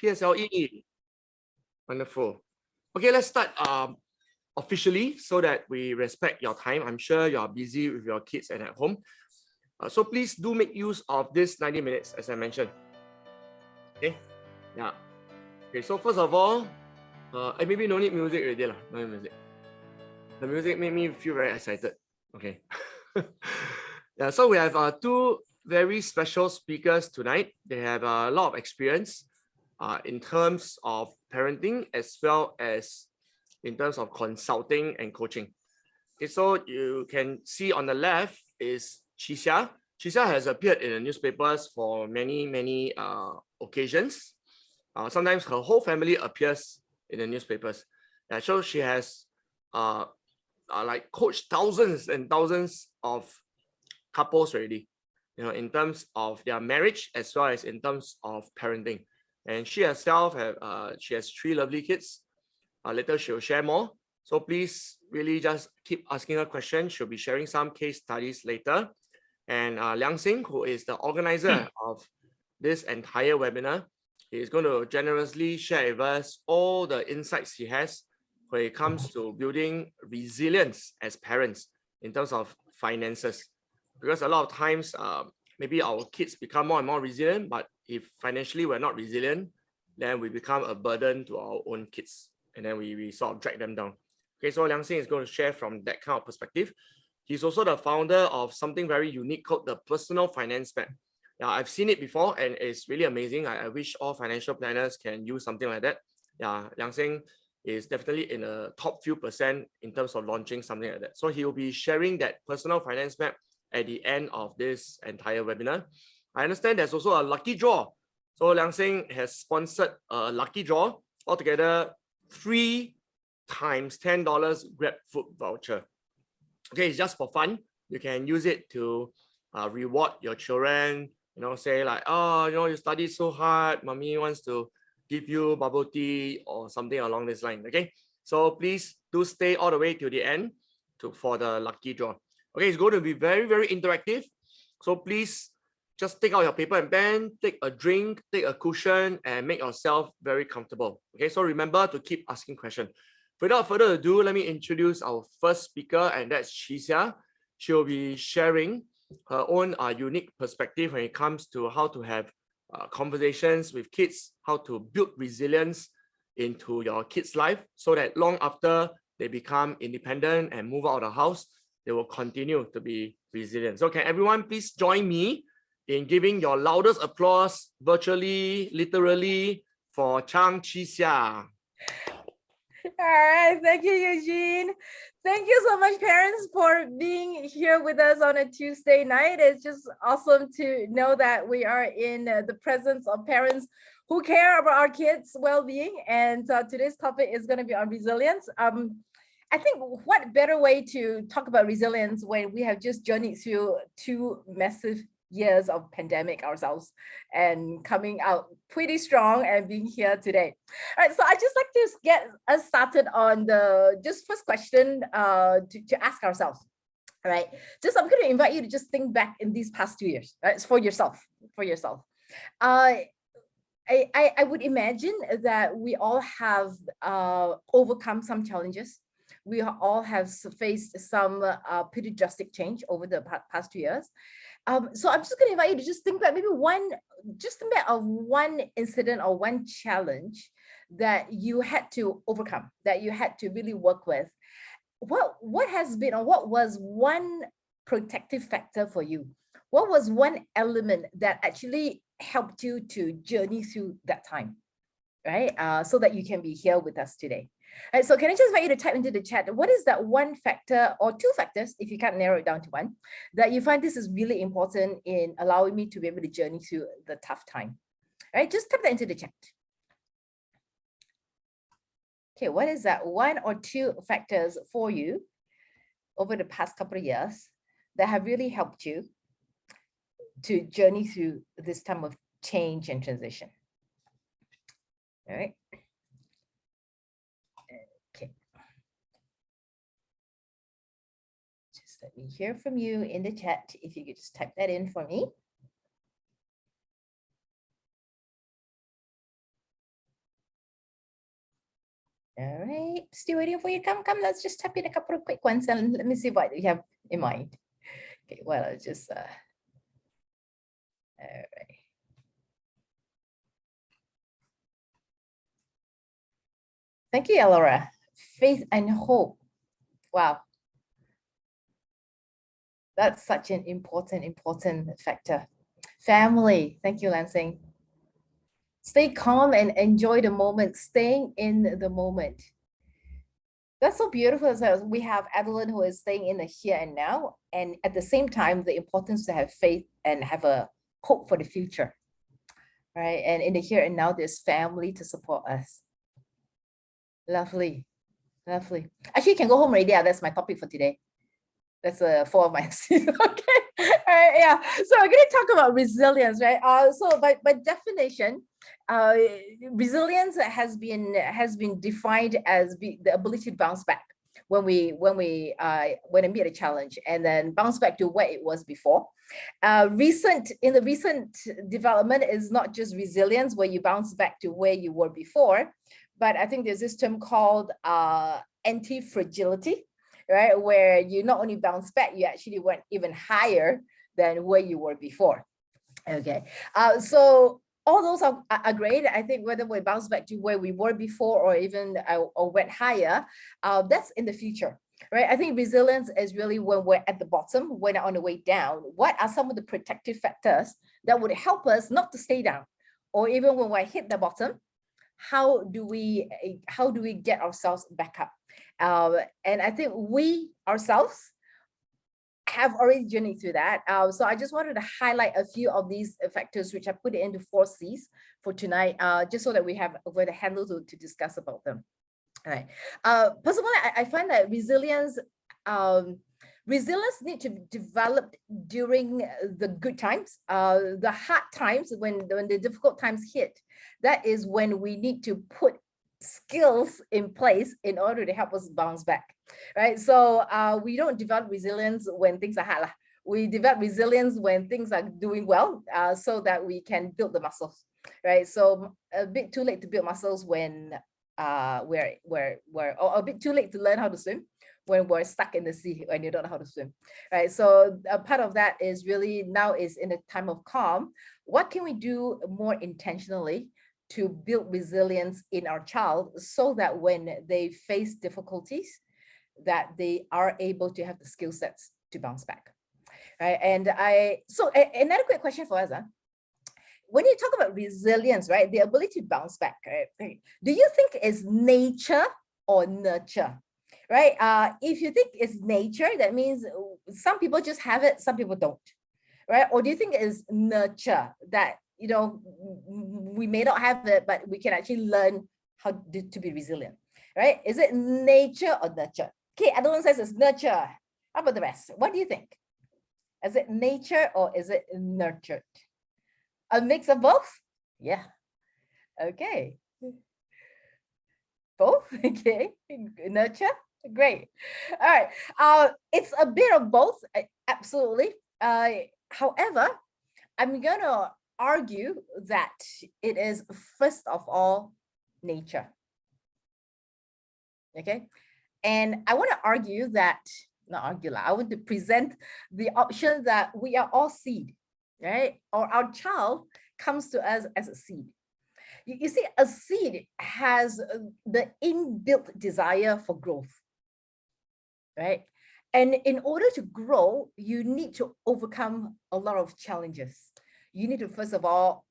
PSLE. Wonderful. Okay, let's start officially so that we respect your time. I'm sure you're busy with your kids and at home. So please do make use of this 90 minutes, as I mentioned. Okay, yeah. Okay, so first of all, maybe no need music already lah. No need music. The music made me feel very excited. Okay. Yeah, so we have two very special speakers tonight. They have a lot of experience in terms of parenting as well as in terms of consulting and coaching. Okay, so you can see on the left is Chee Siah. Chee Siah has appeared in the newspapers for many occasions. Sometimes her whole family appears in the newspapers. So she has like coached thousands and thousands of couples already, in terms of their marriage as well as in terms of parenting. And she herself she has 3 lovely kids. Later she'll share more. So please really just keep asking her questions. She'll be sharing some case studies later. And Liang Seng, who is the organizer of this entire webinar, he is going to generously share with us all the insights he has when it comes to building resilience as parents in terms of finances. Because a lot of times, maybe our kids become more and more resilient, but if financially we're not resilient, then we become a burden to our own kids. And then we sort of drag them down. Okay, so Liang Seng is going to share from that kind of perspective. He's also the founder of something very unique called the Personal Finance Map. Yeah, I've seen it before and it's really amazing. I wish all financial planners can use something like that. Yeah, Liang Seng is definitely in the top few percent in terms of launching something like that. So he will be sharing that Personal Finance Map at the end of this entire webinar. I understand there's also a lucky draw. So Liang Seng has sponsored a lucky draw, altogether 3 times $10 Grab food voucher. Okay, it's just for fun. You can use it to reward your children, say like, oh, you studied so hard, mommy wants to give you bubble tea or something along this line. Okay, so please do stay all the way to the end for the lucky draw. Okay, it's going to be very interactive. So please just take out your paper and pen, take a drink, take a cushion, and make yourself very comfortable. Okay, so remember to keep asking questions. Without further ado, let me introduce our first speaker, and that's Chee Siah. She'll be sharing her own unique perspective when it comes to how to have conversations with kids, how to build resilience into your kids' life so that long after they become independent and move out of the house, they will continue to be resilient. So can everyone please join me in giving your loudest applause, virtually, literally, for Chang Chee Siah. All right, thank you, Eugene. Thank you so much, parents, for being here with us on a Tuesday night. It's just awesome to know that we are in the presence of parents who care about our kids' well-being. And today's topic is going to be on resilience. I think what better way to talk about resilience when we have just journeyed through 2 massive years of pandemic ourselves and coming out pretty strong and being here today. All right, so I just like to get us started on the first question to ask ourselves. All right, I'm going to invite you to just think back in these past 2 years, right? It's for yourself. I would imagine that we all have overcome some challenges. We all have faced some pretty drastic change over the past 2 years. So I'm just going to invite you to just think back, maybe think back of one incident or one challenge that you had to overcome, that you had to really work with. What has been, or what was one protective factor for you? What was one element that actually helped you to journey through that time, right? So that you can be here with us today. All right, so can I just invite you to type into the chat, what is that one factor or 2 factors, if you can't narrow it down to one, that you find this is really important in allowing me to be able to journey through the tough time? All right, just type that into the chat. Okay, what is that 1 or 2 factors for you over the past couple of years that have really helped you to journey through this time of change and transition? All right. Okay. Just let me hear from you in the chat. If you could just type that in for me. All right, still waiting for you. Come, let's just tap in a couple of quick ones and let me see what you have in mind. Okay, well, I'll just, all right. Thank you, Elora. Faith and hope. Wow. That's such an important factor. Family. Thank you, Lansing. Stay calm and enjoy the moment, staying in the moment. That's so beautiful. So we have Adeline who is staying in the here and now, and at the same time, the importance to have faith and have a hope for the future, right? And in the here and now, there's family to support us. Lovely, lovely. Actually, you can go home already. Yeah, that's my topic for today. That's 4 of my okay. All right, yeah. So we're going to talk about resilience, right? So by definition, resilience has been defined as the ability to bounce back when we meet a challenge and then bounce back to where it was before. Recent development is not just resilience where you bounce back to where you were before, but I think there's this term called anti-fragility, right? Where you not only bounce back, you actually went even higher than where you were before. Okay, so all those are great. I think whether we bounce back to where we were before or even or went higher, that's in the future, right? I think resilience is really when we're at the bottom, when we're on the way down. What are some of the protective factors that would help us not to stay down? Or even when we hit the bottom, how do we get ourselves back up? And I think we ourselves have already journeyed through that. So I just wanted to highlight a few of these factors, which I put it into 4 C's for tonight, just so that we have a way to handle to discuss about them. All right. Personally, I find that resilience need to be developed during the good times, the hard times, when the difficult times hit. That is when we need to put skills in place in order to help us bounce back, right? So we don't develop resilience when things are hard. We develop resilience when things are doing well, so that we can build the muscles, right? So a bit too late to build muscles when we're or a bit too late to learn how to swim when we're stuck in the sea and you don't know how to swim, right? So a part of that is really now is in a time of calm. What can we do more intentionally to build resilience in our child so that when they face difficulties, that they are able to have the skill sets to bounce back, right? And so another quick question for us, when you talk about resilience, right, the ability to bounce back, right, do you think it's nature or nurture, right? If you think it's nature, that means some people just have it, some people don't, right? Or do you think it's nurture, that we may not have it, but we can actually learn how to be resilient, right? Is it nature or nurture? Okay, Adeline says it's nurture. How about the rest? What do you think? Is it nature or is it nurtured? A mix of both? Yeah. Okay. Both? Okay. Nurture? Great. All right. It's a bit of both, absolutely. However, I'm gonna argue that it is first of all nature. Okay, and I want to argue that, not argue, I want to present the option that we are all seed, right? Or our child comes to us as a seed. You see, a seed has the inbuilt desire for growth, right? And in order to grow, you need to overcome a lot of challenges. You need to, first of all,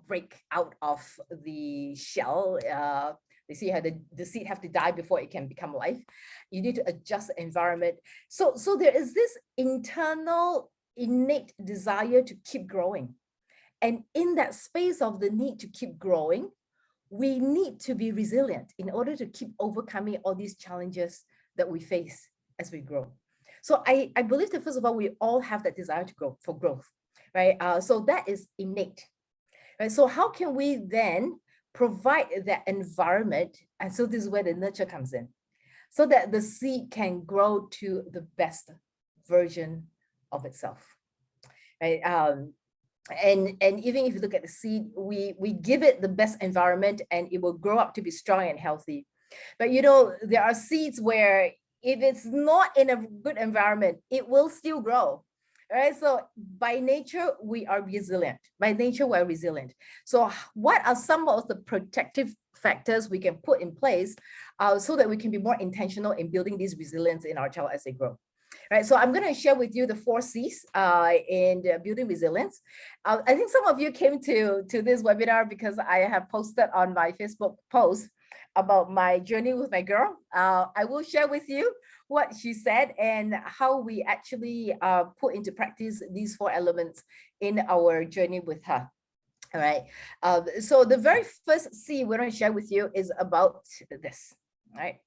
break out of the shell. They see how the seed have to die before it can become life. You need to adjust the environment. So there is this internal innate desire to keep growing. And in that space of the need to keep growing, we need to be resilient in order to keep overcoming all these challenges that we face as we grow. So I believe that, first of all, we all have that desire to grow, for growth, right? So that is innate, right? So how can we then provide that environment? And so this is where the nurture comes in, so that the seed can grow to the best version of itself, right? And even if you look at the seed, we give it the best environment and it will grow up to be strong and healthy. But you know, there are seeds where if it's not in a good environment, it will still grow. Right. So by nature, we are resilient. By nature, we're resilient. So what are some of the protective factors we can put in place so that we can be more intentional in building this resilience in our child as they grow? Right. So I'm going to share with you the 4 C's in building resilience. I think some of you came to this webinar because I have posted on my Facebook post about my journey with my girl. I will share with you what she said and how we actually put into practice these 4 elements in our journey with her. All right. So the very first C we're going to share with you is about this. All right.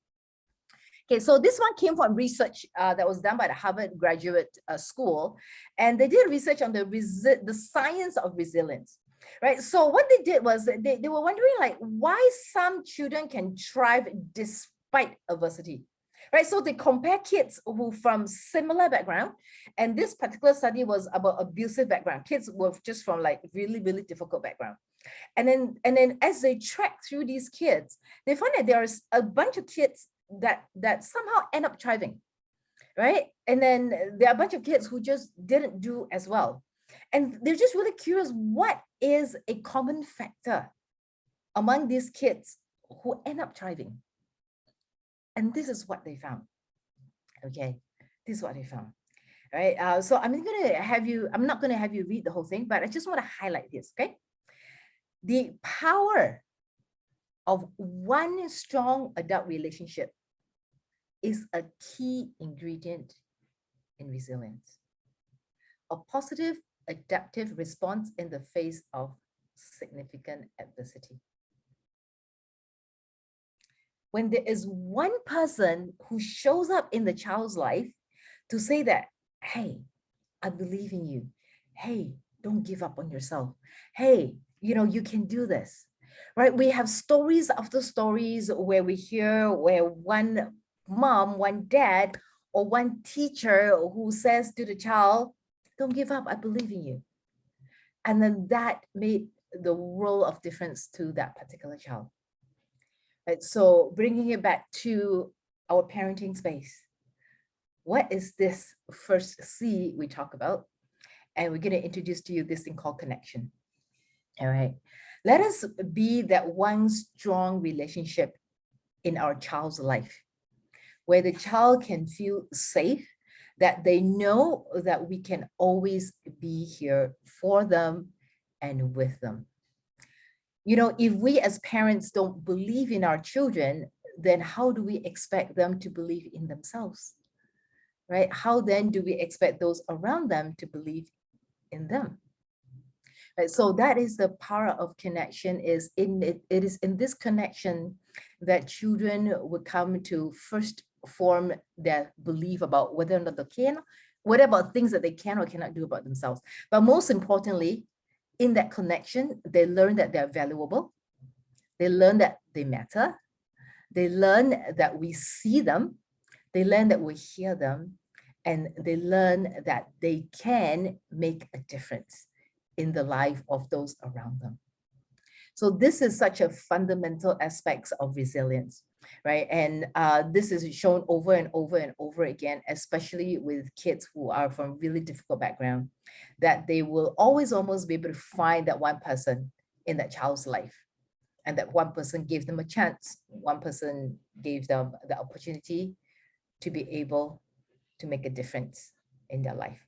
Okay, so this one came from research that was done by the Harvard Graduate School, and they did research on the science of resilience, right? So what they did was they were wondering like why some children can thrive despite adversity, right? So they compare kids who from similar background, and this particular study was about abusive background. Kids were just from like really, really difficult background. And then as they track through these kids, they find that there's a bunch of kids that somehow end up thriving, right? And then there are a bunch of kids who just didn't do as well. And they're just really curious, what is a common factor among these kids who end up thriving? And this is what they found. Okay, this is what they found. All right. So I'm not going to have you read the whole thing, but I just want to highlight this. Okay. The power of one strong adult relationship is a key ingredient in resilience. A positive adaptive response in the face of significant adversity. When there is one person who shows up in the child's life to say that, hey, I believe in you. Hey, don't give up on yourself. Hey, you know, you can do this, right? We have stories after stories where we hear where one mom, one dad, or one teacher who says to the child, don't give up, I believe in you. And then that made the world of difference to that particular child. Right? So bringing it back to our parenting space. What is this first C we talk about? And we're going to introduce to you this thing called connection. All right. Let us be that one strong relationship in our child's life, where the child can feel safe, that they know that we can always be here for them and with them. You know, if we as parents don't believe in our children, then how do we expect them to believe in themselves? Right? How then do we expect those around them to believe in them? Right? So that is the power of connection. It is in this connection that children would come to first form their belief about whether or not they can, what about things that they can or cannot do about themselves. But most importantly, in that connection, they learn that they're valuable. They learn that they matter. They learn that we see them. They learn that we hear them. And they learn that they can make a difference in the life of those around them. So this is such a fundamental aspect of resilience, right? And this is shown over and over and over again, especially with kids who are from really difficult background, that they will always almost be able to find that one person in that child's life. And that one person gave them a chance. One person gave them the opportunity to be able to make a difference in their life,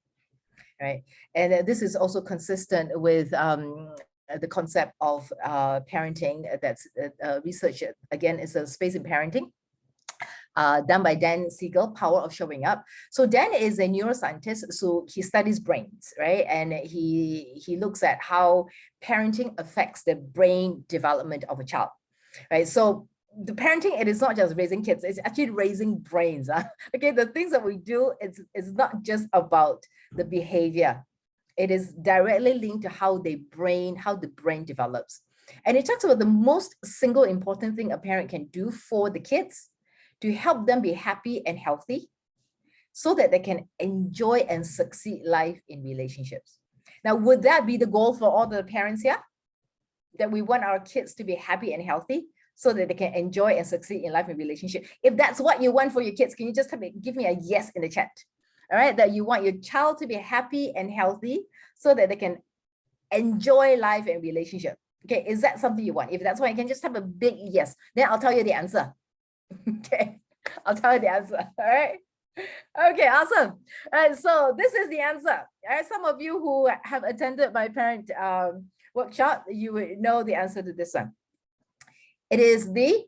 right? And this is also consistent with the concept of parenting. That's research, again, is a space in parenting, done by Dan Siegel, Power of Showing Up. So Dan is a neuroscientist, so he studies brains, right? And he looks at how parenting affects the brain development of a child, right? So the parenting, it is not just raising kids, it's actually raising brains. Okay, the things that we do, it's not just about the behavior. It is directly linked to how the brain develops. And it talks about the most single important thing a parent can do for the kids to help them be happy and healthy so that they can enjoy and succeed life in relationships. Now, would that be the goal for all the parents here? That we want our kids to be happy and healthy so that they can enjoy and succeed in life and relationship. If that's what you want for your kids, can you just give me a yes in the chat? All right, that you want your child to be happy and healthy so that they can enjoy life and relationship. Okay, is that something you want? If that's what, you can just have a big yes. Then I'll tell you the answer. Okay, I'll tell you the answer. All right. Okay, awesome. All right, so this is the answer. All right, some of you who have attended my parent workshop, you would know the answer to this one. It is the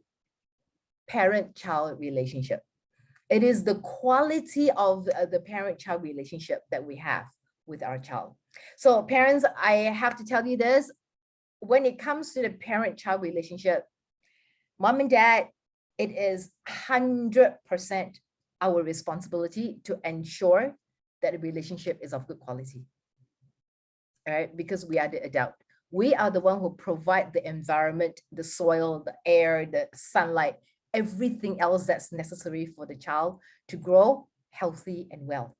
parent-child relationship. It is the quality of the parent-child relationship that we have with our child. So parents, I have to tell you this, when it comes to the parent-child relationship, mom and dad, it is 100% our responsibility to ensure that the relationship is of good quality. All right, because we are the adult. We are the one who provide the environment, the soil, the air, the sunlight, everything else that's necessary for the child to grow healthy and well,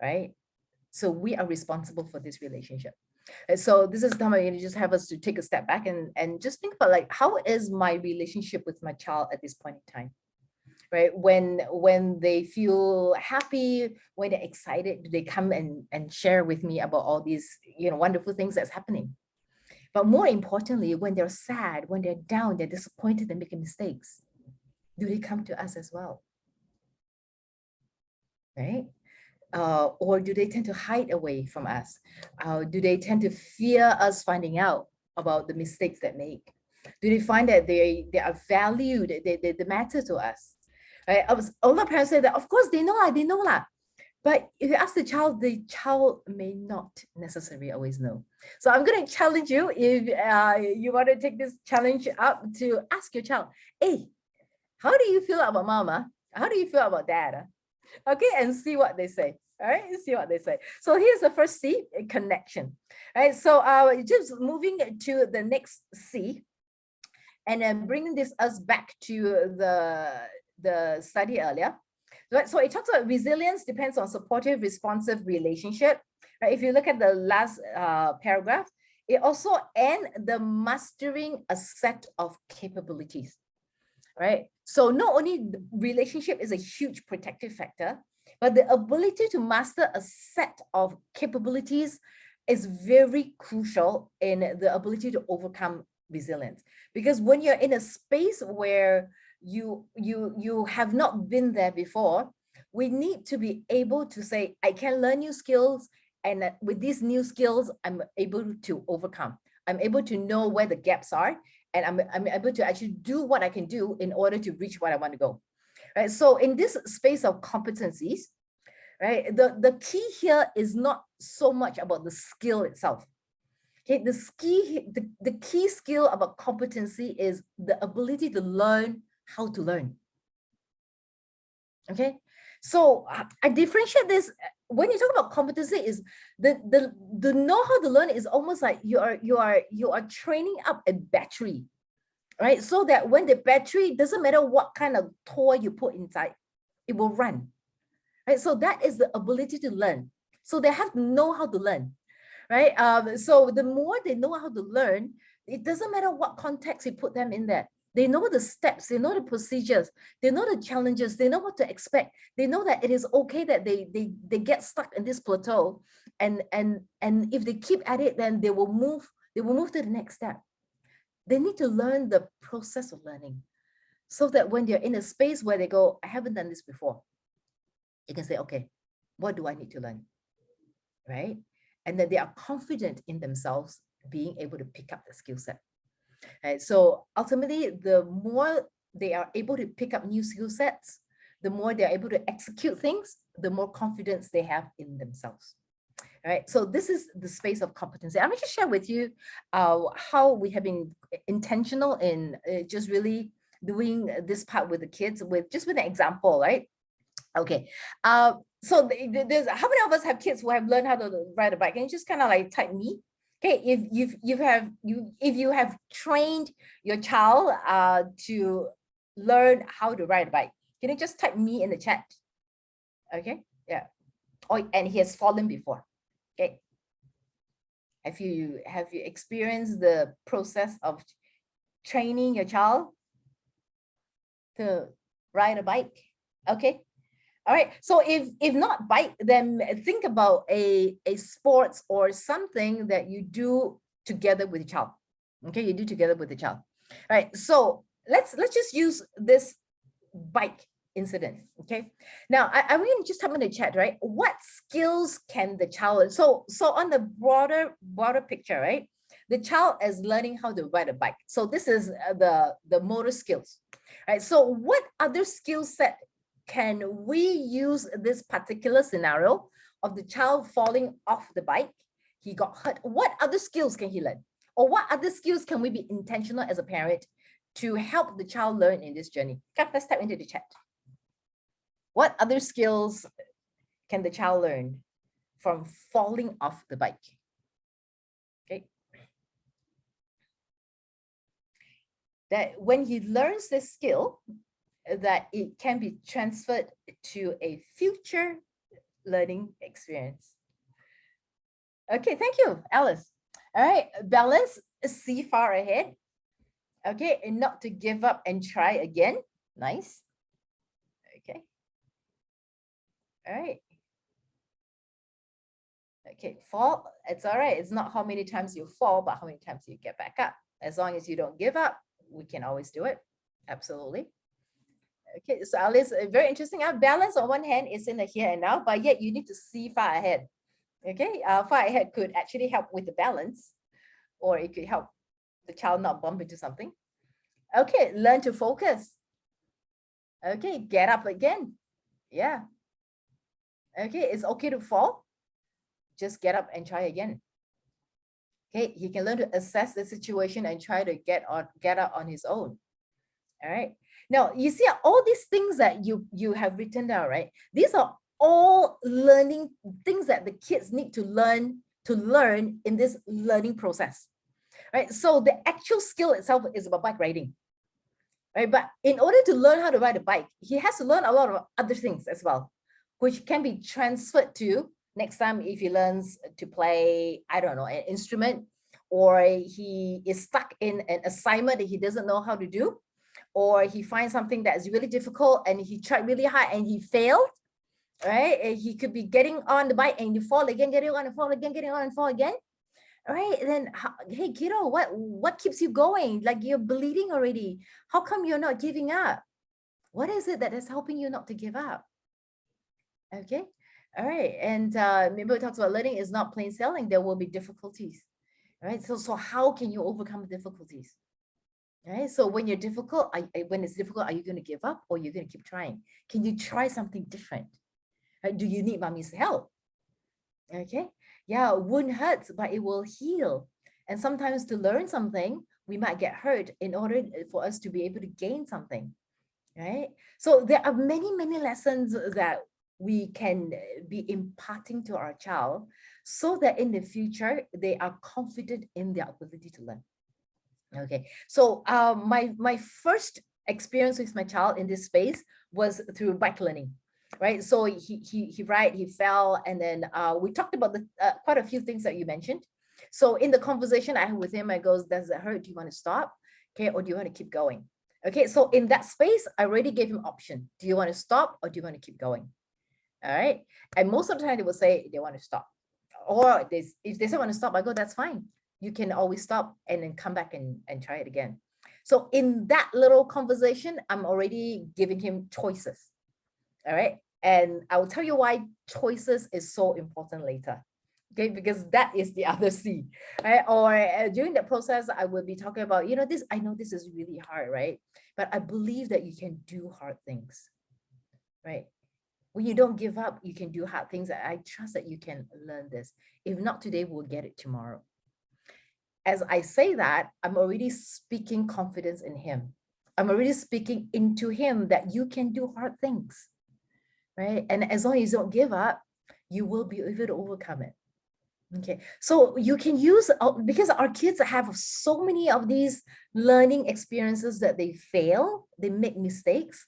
right? So we are responsible for this relationship. And so this is time I'm going to just have us to take a step back and just think about, like, how is my relationship with my child at this point in time? Right? When they feel happy, when they're excited, do they come and share with me about all these, you know, wonderful things that's happening? But more importantly, when they're sad, when they're down, they're disappointed, they're making mistakes, do they come to us as well? Right? Or do they tend to hide away from us? Do they tend to fear us finding out about the mistakes they make? Do they find that they are valued, they matter to us? Right? All the parents say that, of course, they know lah. But if you ask the child may not necessarily always know. So I'm going to challenge you, if you want to take this challenge up, to ask your child, hey, how do you feel about mama? How do you feel about dad? Okay, and see what they say. All right, see what they say. So here's the first C, connection. All right, so just moving to the next C, and then bringing us back to the study earlier. Right, so it talks about resilience depends on supportive, responsive relationship. Right, if you look at the last paragraph, it also and the mastering a set of capabilities. Right, so not only the relationship is a huge protective factor, but the ability to master a set of capabilities is very crucial in the ability to overcome resilience. Because when you're in a space where you have not been there before, we need to be able to say, I can learn new skills, and with these new skills, I'm able to overcome. I'm able to know where the gaps are, and I'm able to actually do what I can do in order to reach what I want to go. Right. So in this space of competencies, right, the key here is not so much about the skill itself. Okay, the key skill about competency is the ability to learn how to learn. Okay, so I differentiate this. When you talk about competency, is the know how to learn is almost like you are training up a battery, right? So that when the battery, doesn't matter what kind of toy you put inside, it will run. Right? So that is the ability to learn. So they have to know how to learn, right? So the more they know how to learn, it doesn't matter what context you put them in there. They know the steps, they know the procedures, they know the challenges, they know what to expect. They know that it is okay that they get stuck in this plateau, and if they keep at it, then they will move to the next step. They need to learn the process of learning, so that when they're in a space where they go, I haven't done this before, you can say, okay, what do I need to learn? Right? And that they are confident in themselves being able to pick up the skill set. Right? So ultimately, the more they are able to pick up new skill sets, the more they're able to execute things, the more confidence they have in themselves. Right? So this is the space of competency. I'm going to share with you how we have been intentional in just really doing this part with the kids, with an example, right? Okay. So there's, how many of us have kids who have learned how to ride a bike? Can you just kind of like type me? Okay, if you have trained your child to learn how to ride a bike, can you just type me in the chat? Okay, yeah. Oh, and he has fallen before. Okay. Have you experienced the process of training your child to ride a bike? Okay. All right. So if not bike, then think about a sports or something that you do together with the child. Okay, you do together with the child. All right. So let's just use this bike incident. Okay. Now I'm going to just type in the chat, right? What skills can the child? So on the broader picture, right? The child is learning how to ride a bike. So this is the motor skills, right? So what other skill set can we use this particular scenario of the child falling off the bike? He got hurt. What other skills can he learn? Or what other skills can we be intentional as a parent to help the child learn in this journey? Okay, let's type into the chat. What other skills can the child learn from falling off the bike? Okay. That when he learns this skill, that it can be transferred to a future learning experience. Okay, thank you, Alice. All right, balance, see far ahead. Okay, and not to give up and try again. Nice. Okay. All right. Okay, fall, it's all right. It's not how many times you fall, but how many times you get back up. As long as you don't give up, we can always do it. Absolutely. Okay, so Alice, very interesting. Our balance on one hand is in the here and now, but yet you need to see far ahead. Okay, far ahead could actually help with the balance, or it could help the child not bump into something. Okay, learn to focus. Okay, get up again. Yeah. Okay, it's okay to fall. Just get up and try again. Okay, he can learn to assess the situation and try to get out on his own. All right. Now, you see all these things that you have written down, right? These are all learning things that the kids need to learn in this learning process, right? So the actual skill itself is about bike riding, right? But in order to learn how to ride a bike, he has to learn a lot of other things as well, which can be transferred to next time if he learns to play, I don't know, an instrument, or he is stuck in an assignment that he doesn't know how to do, or he finds something that is really difficult and he tried really hard and he failed, right? And he could be getting on the bike and you fall again, getting on and fall again, getting on and fall again. All right, and then, hey kiddo, what keeps you going? Like, you're bleeding already. How come you're not giving up? What is it that is helping you not to give up? Okay, all right, and remember we talked about learning is not plain sailing. There will be difficulties, right? So how can you overcome difficulties? Right. So when it's difficult, are you going to give up or you're going to keep trying? Can you try something different? Right? Do you need mommy's help? Okay. Yeah, wound hurts, but it will heal. And sometimes to learn something, we might get hurt in order for us to be able to gain something. Right. So there are many, many lessons that we can be imparting to our child so that in the future, they are confident in their ability to learn. Okay, so my first experience with my child in this space was through bike learning, right? So he fell, and then we talked about the quite a few things that you mentioned. So in the conversation I had with him, I goes, "Does it hurt? Do you want to stop? Okay, or do you want to keep going?" Okay, so in that space, I already gave him option. Do you want to stop or do you want to keep going? All right, and most of the time they will say they want to stop, or if they say want to stop, I go, "That's fine. You can always stop and then come back and try it again." So in that little conversation, I'm already giving him choices. All right. And I will tell you why choices is so important later. Okay, because that is the other C, right? Or during the process, I will be talking about, this, I know this is really hard, right? But I believe that you can do hard things, right? When you don't give up, you can do hard things. I trust that you can learn this. If not today, we'll get it tomorrow. As I say that, I'm already speaking confidence in him. I'm already speaking into him that you can do hard things, right? And as long as you don't give up, you will be able to overcome it. Okay, so you can use, because our kids have so many of these learning experiences that they fail, they make mistakes.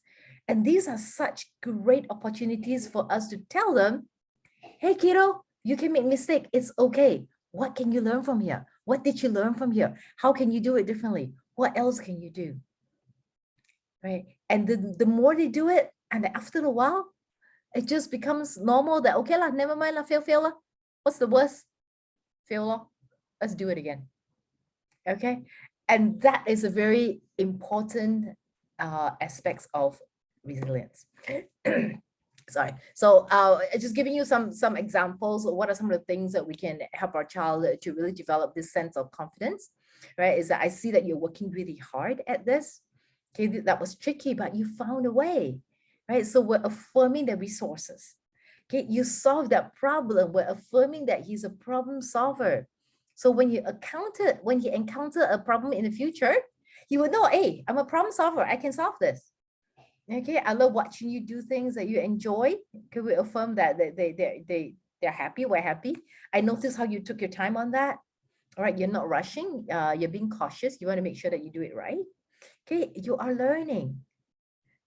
And these are such great opportunities for us to tell them, hey, kiddo, you can make mistake. It's okay. What can you learn from here? What did you learn from here? How can you do it differently? What else can you do? right? And the more they do it, and then after a while, it just becomes normal that, okay lah, never mind lah, fail lah. What's the worst? Fail lah. Let's do it again. Okay. And that is a very important aspects of resilience. Sorry. So just giving you some examples of what are some of the things that we can help our child to really develop this sense of confidence, right? Is that I see that you're working really hard at this. Okay, that was tricky, but you found a way, right? So we're affirming the resources. Okay, you solve that problem. We're affirming that he's a problem solver. So when you encounter a problem in the future, he will know, hey, I'm a problem solver. I can solve this. Okay, I love watching you do things that you enjoy. Can we affirm that they're happy? We're happy. I noticed how you took your time on that. All right, you're not rushing. You're being cautious. You want to make sure that you do it right. Okay, you are learning,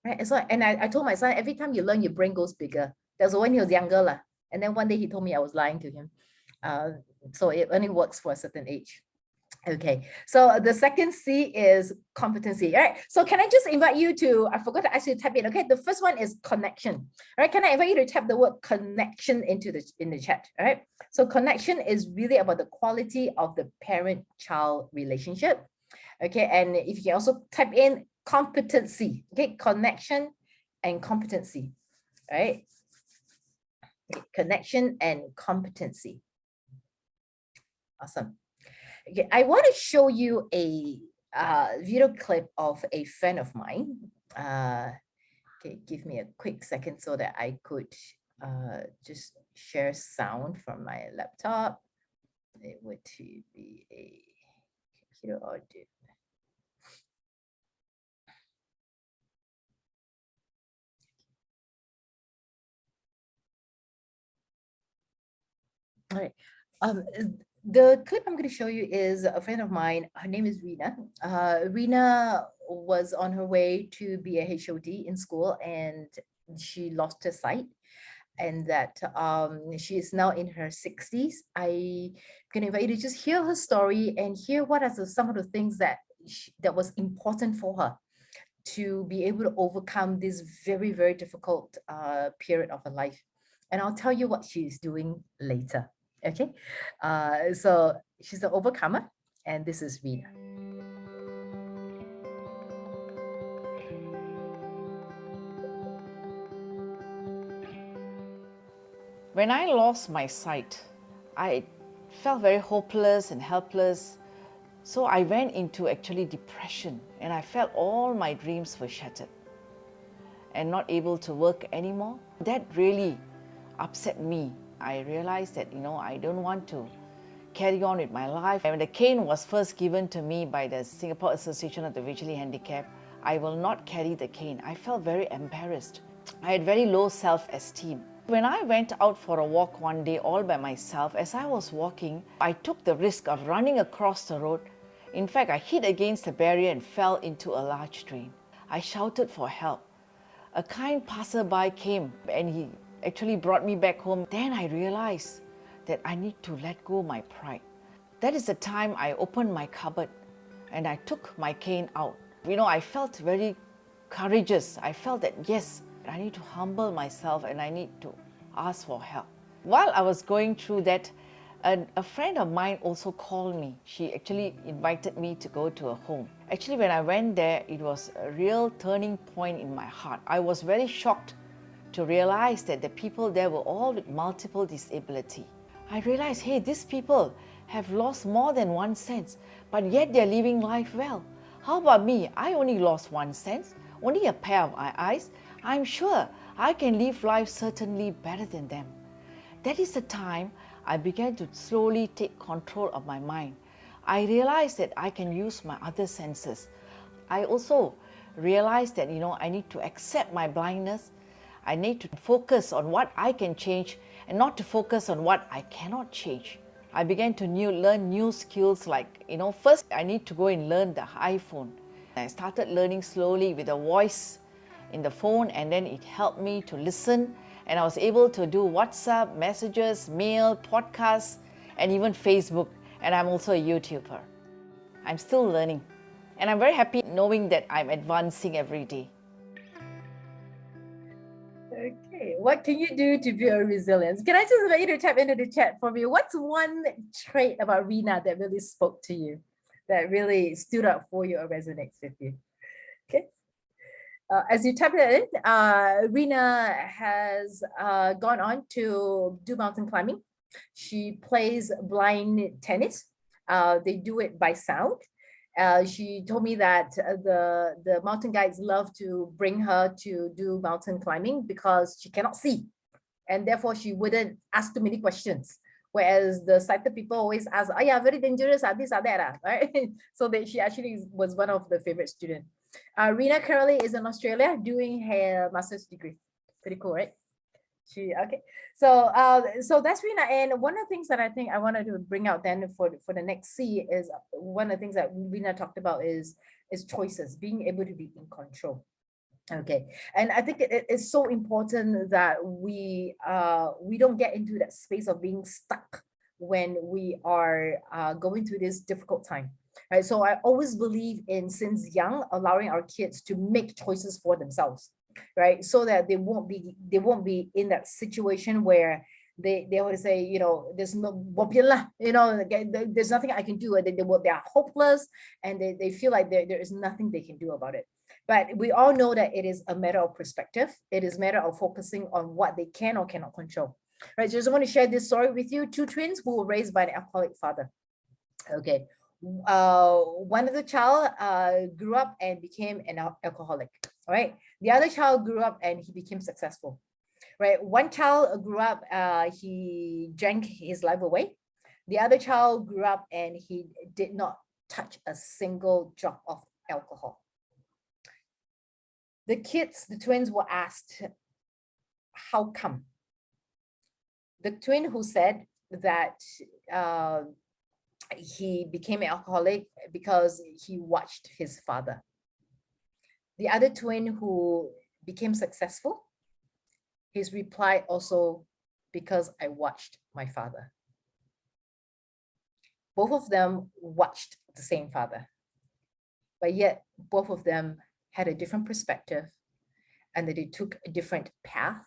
right? And so, and I told my son, every time you learn, your brain goes bigger. That was when he was younger, lah. And then one day he told me I was lying to him. So it only works for a certain age. Okay, so the second C is competency. All right, so can I just invite you to, I forgot to ask you to type in. Okay, the first one is connection. All right, can I invite you to type the word connection in the chat? All right, so connection is really about the quality of the parent-child relationship. Okay, and if you also type in competency, okay, connection and competency, right? Okay, connection and competency. Awesome. Okay, I want to show you a video clip of a friend of mine. Okay, give me a quick second so that I could just share sound from my laptop. It would be a computer audio. All right. The clip I'm going to show you is a friend of mine. Her name is Rena. Rena was on her way to be a HOD in school, and she lost her sight. And that she is now in her 60s. I'm going to invite you to just hear her story and hear what are some of the things that was important for her to be able to overcome this very, very difficult period of her life. And I'll tell you what she's doing later. Okay, so she's an overcomer, and this is Rena. When I lost my sight, I felt very hopeless and helpless. So I went into actually depression, and I felt all my dreams were shattered and not able to work anymore. That really upset me. I realized that, I don't want to carry on with my life. When the cane was first given to me by the Singapore Association of the Visually Handicapped, I will not carry the cane. I felt very embarrassed. I had very low self-esteem. When I went out for a walk one day all by myself, as I was walking, I took the risk of running across the road. In fact, I hit against the barrier and fell into a large drain. I shouted for help. A kind passerby came and he actually brought me back home. Then I realized that I need to let go my pride. That is the time I opened my cupboard and I took my cane out. I felt very courageous. I felt that yes, I need to humble myself and I need to ask for help. While I was going through that, a friend of mine also called me. She actually invited me to go to her home. Actually, when I went there, it was a real turning point in my heart. I was very shocked to realize that the people there were all with multiple disability. I realized, hey, these people have lost more than 1 sense, but yet they're living life well. How about me? I only lost 1 sense, only a pair of eyes. I'm sure I can live life certainly better than them. That is the time I began to slowly take control of my mind. I realized that I can use my other senses. I also realized that, I need to accept my blindness. I need to focus on what I can change and not to focus on what I cannot change. I began to learn new skills like, first I need to go and learn the iPhone. I started learning slowly with a voice in the phone, and then it helped me to listen, and I was able to do WhatsApp, messages, mail, podcasts, and even Facebook, and I'm also a YouTuber. I'm still learning. And I'm very happy knowing that I'm advancing every day. Okay, what can you do to build resilience? Can I just invite you to tap into the chat for me? What's one trait about Rina that really spoke to you, that really stood out for you or resonates with you? Okay. As you type it in, Rina has gone on to do mountain climbing. She plays blind tennis. They do it by sound. She told me that the mountain guides love to bring her to do mountain climbing because she cannot see, and therefore she wouldn't ask too many questions. Whereas the sighted people always ask, "Oh yeah, very dangerous, this or that," right? So that she actually was one of the favorite students. Rina currently is in Australia doing her master's degree. Pretty cool, right? Okay. So that's Rina. And one of the things that I think I wanted to bring out then for the next C is one of the things that Rina talked about is choices, being able to be in control. Okay, and I think it is so important that we don't get into that space of being stuck when we are going through this difficult time. Right. So I always believe in, since young, allowing our kids to make choices for themselves, right? So that they won't be in that situation where they always say, you know, there's no, you know, there's nothing I can do. They are hopeless, and they feel like there is nothing they can do about it. But we all know that it is a matter of perspective. It is a matter of focusing on what they can or cannot control. Right. So I just want to share this story with you. Two twins who were raised by an alcoholic father. Okay. One of the child grew up and became an alcoholic, right? The other child grew up and he became successful, right? One child grew up, he drank his life away. The other child grew up and he did not touch a single drop of alcohol. The twins were asked, how come? The twin who said that he became an alcoholic because he watched his father. The other twin who became successful, his reply also, because I watched my father. Both of them watched the same father, but yet both of them had a different perspective, and that they took a different path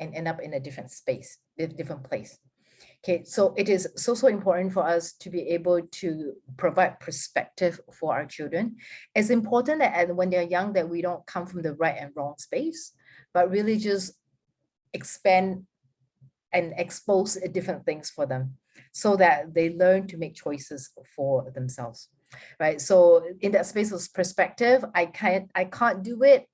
and end up in a different space, a different place. Okay, so it is so important for us to be able to provide perspective for our children. It's important that when they're young, that we don't come from the right and wrong space, but really just expand and expose different things for them so that they learn to make choices for themselves, right? So in that space of perspective, I can't do it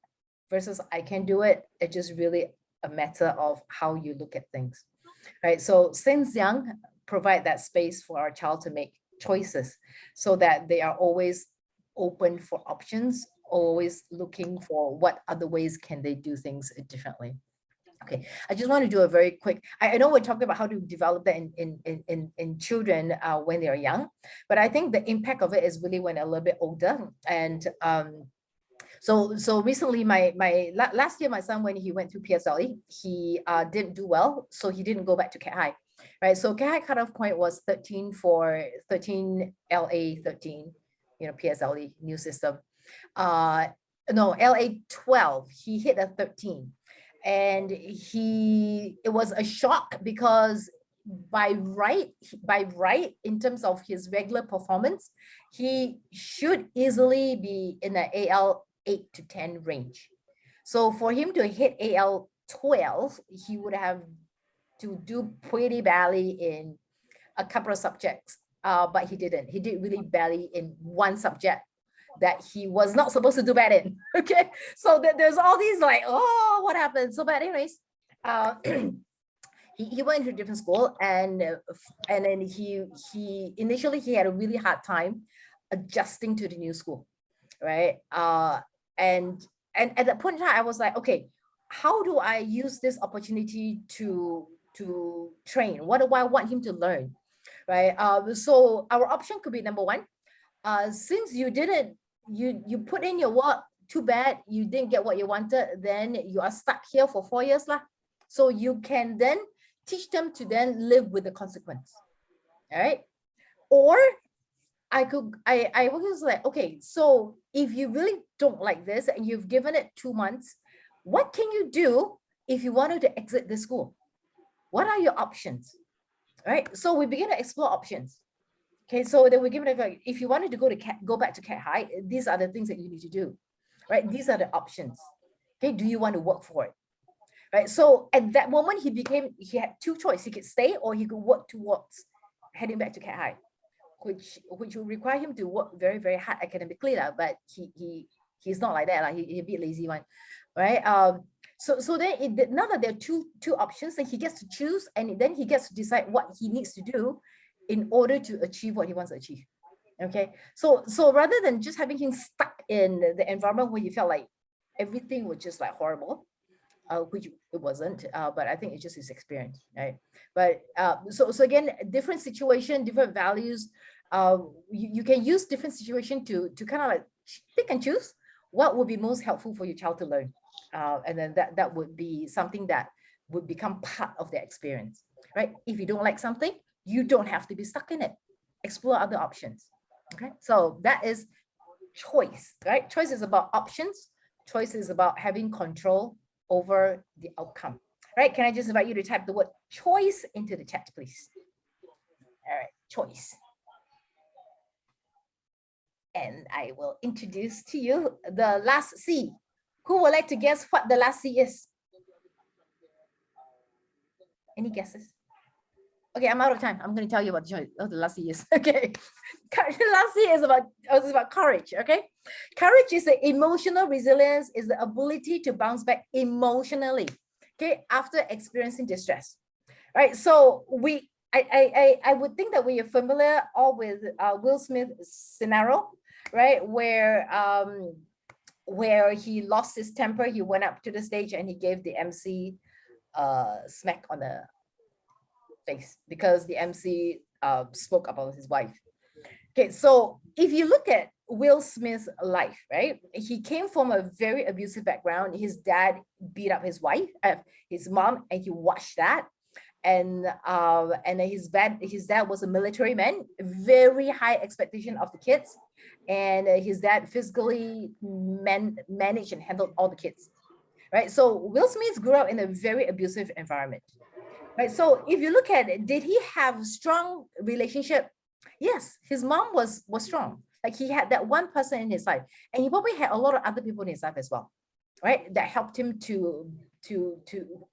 versus I can do it. It's just really a matter of how you look at things. Right. So since young, provide that space for our child to make choices so that they are always open for options, always looking for what other ways can they do things differently. Okay, I just want to do a very quick, I know we're talking about how to develop that in children when they are young, but I think the impact of it is really when they're a little bit older. And so recently, last year, my son, when he went through PSLE, he didn't do well, so he didn't go back to Cat High, right? So Cat High cutoff point was 13 LA 13, you know, PSLE new system. No, LA 12. He hit a 13, and it was a shock because by right in terms of his regular performance, he should easily be in the AL 8 to 10 range. So for him to hit AL 12, he would have to do pretty badly in a couple of subjects, but he didn't. He did really badly in one subject that he was not supposed to do bad in. Okay, so there's all these like, oh, what happened? So, but anyways, he went to a different school, and then he initially he had a really hard time adjusting to the new school, right? And at that point in time, I was like, okay, how do I use this opportunity to train? What do I want him to learn, right? So our option could be number one, since you didn't, you put in your work, too bad you didn't get what you wanted, then you are stuck here for 4 years lah. So you can then teach them to then live with the consequence, all right? Or I was like, okay, so if you really don't like this and you've given it 2 months, what can you do if you wanted to exit the school? What are your options? Right? So we begin to explore options. Okay, so then we give it a, if you wanted to go back to Cat High, these are the things that you need to do. Right? These are the options. Okay, do you want to work for it? Right? So at that moment, he had 2 choices. He could stay or he could work towards heading back to Cat High, which will require him to work very, very hard academically, but he's not like that. He's a bit lazy one, right? So then now that there are two options, then he gets to choose, and then he gets to decide what he needs to do in order to achieve what he wants to achieve. Okay, so rather than just having him stuck in the environment where he felt like everything was just like horrible, which it wasn't, but I think it's just his experience, right? But so again, different situation, different values. You can use different situation to kind of like pick and choose what would be most helpful for your child to learn, and then that would be something that would become part of their experience, right? If you don't like something, you don't have to be stuck in it. Explore other options. Okay, so that is choice, right? Choice is about options. Choice is about having control over the outcome, right? Can I just invite you to type the word choice into the chat, please? All right, choice. And I will introduce to you the last C. Who would like to guess what the last C is? Any guesses? Okay, I'm out of time. I'm going to tell you what the last C is. Okay, the last C is about courage. Okay, courage is the emotional resilience, is the ability to bounce back emotionally. Okay, after experiencing distress. Right. So I would think that we are familiar all with Will Smith's scenario, right? Where he lost his temper, he went up to the stage and he gave the MC smack on the face because the MC spoke about his wife. Okay, so if you look at Will Smith's life, right? He came from a very abusive background. His dad beat up his wife, his mom, and he watched that. And his dad was a military man, very high expectation of the kids, and his dad physically managed and handled all the kids, right? So Will Smith grew up in a very abusive environment, right? So if you look at it, did he have strong relationship? Yes, his mom was strong. Like he had that one person in his life, and he probably had a lot of other people in his life as well, right? That helped him to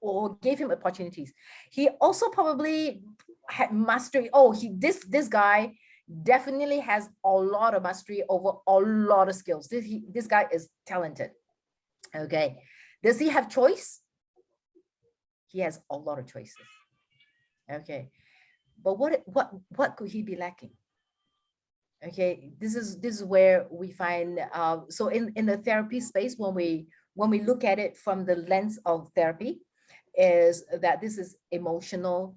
or gave him opportunities. He also probably had mastery. Oh, this guy definitely has a lot of mastery over a lot of skills. This guy is talented. Okay, does he have choice? He has a lot of choices. Okay, but what could he be lacking? Okay, this is where we find so in the therapy space, when we look at it from the lens of therapy, is that this is emotional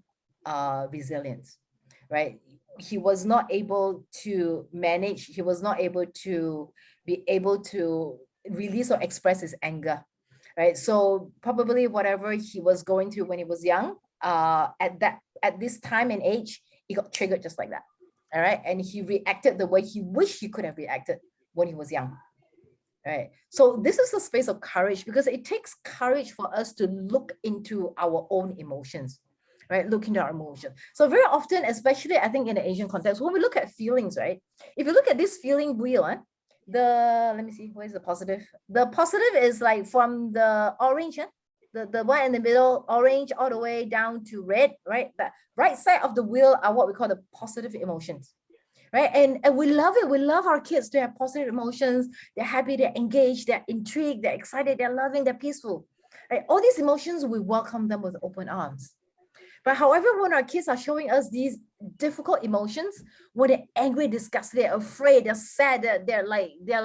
resilience, right? He was not able to manage, he was not able to be able to release or express his anger, right? So probably whatever he was going through when he was young, at this time and age, he got triggered just like that. All right, and he reacted the way he wished he could have reacted when he was young. Right. So this is a space of courage, because it takes courage for us to look into our own emotions, right? Look into our emotions. So very often, especially I think in the Asian context, when we look at feelings, right? If you look at this feeling wheel, let me see, where's the positive? The positive is like from the orange, the one in the middle, orange, all the way down to red, right? The right side of the wheel are what we call the positive emotions. Right. And we love it. We love our kids to have positive emotions. They're happy, they're engaged, they're intrigued, they're excited, they're loving, they're peaceful. Right. All these emotions, we welcome them with open arms. But however, when our kids are showing us these difficult emotions, when they're angry, disgusted, they're afraid, they're sad, they're like, they're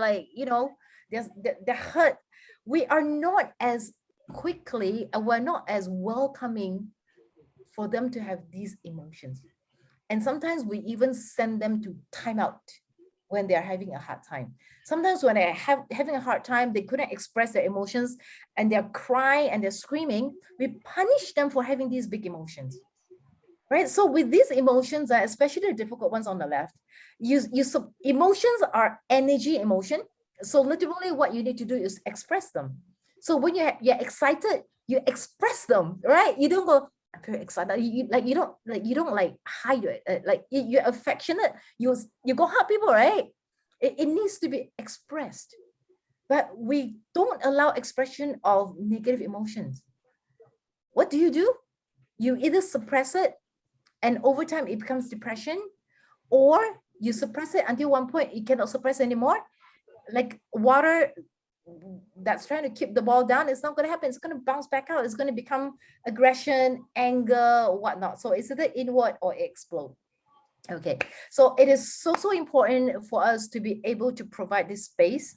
hurt, we are not as quickly, and we're not as welcoming for them to have these emotions. And sometimes we even send them to timeout when they're having a hard time. Sometimes when they're having a hard time, they couldn't express their emotions and they're crying and they're screaming, we punish them for having these big emotions. right? So with these emotions, especially the difficult ones on the left, emotions are energy emotion. So literally what you need to do is express them. So when you're excited, you express them, right? You don't go, I'm very excited. You don't like hide it. You're affectionate. You go hug people, right? It needs to be expressed. But we don't allow expression of negative emotions. What do? You either suppress it, and over time it becomes depression, or you suppress it until one point you cannot suppress anymore. Like water that's trying to keep the ball down, it's not going to happen. It's going to bounce back out. It's going to become aggression, anger, whatnot. So it's either inward or explode. Okay, so it is so important for us to be able to provide this space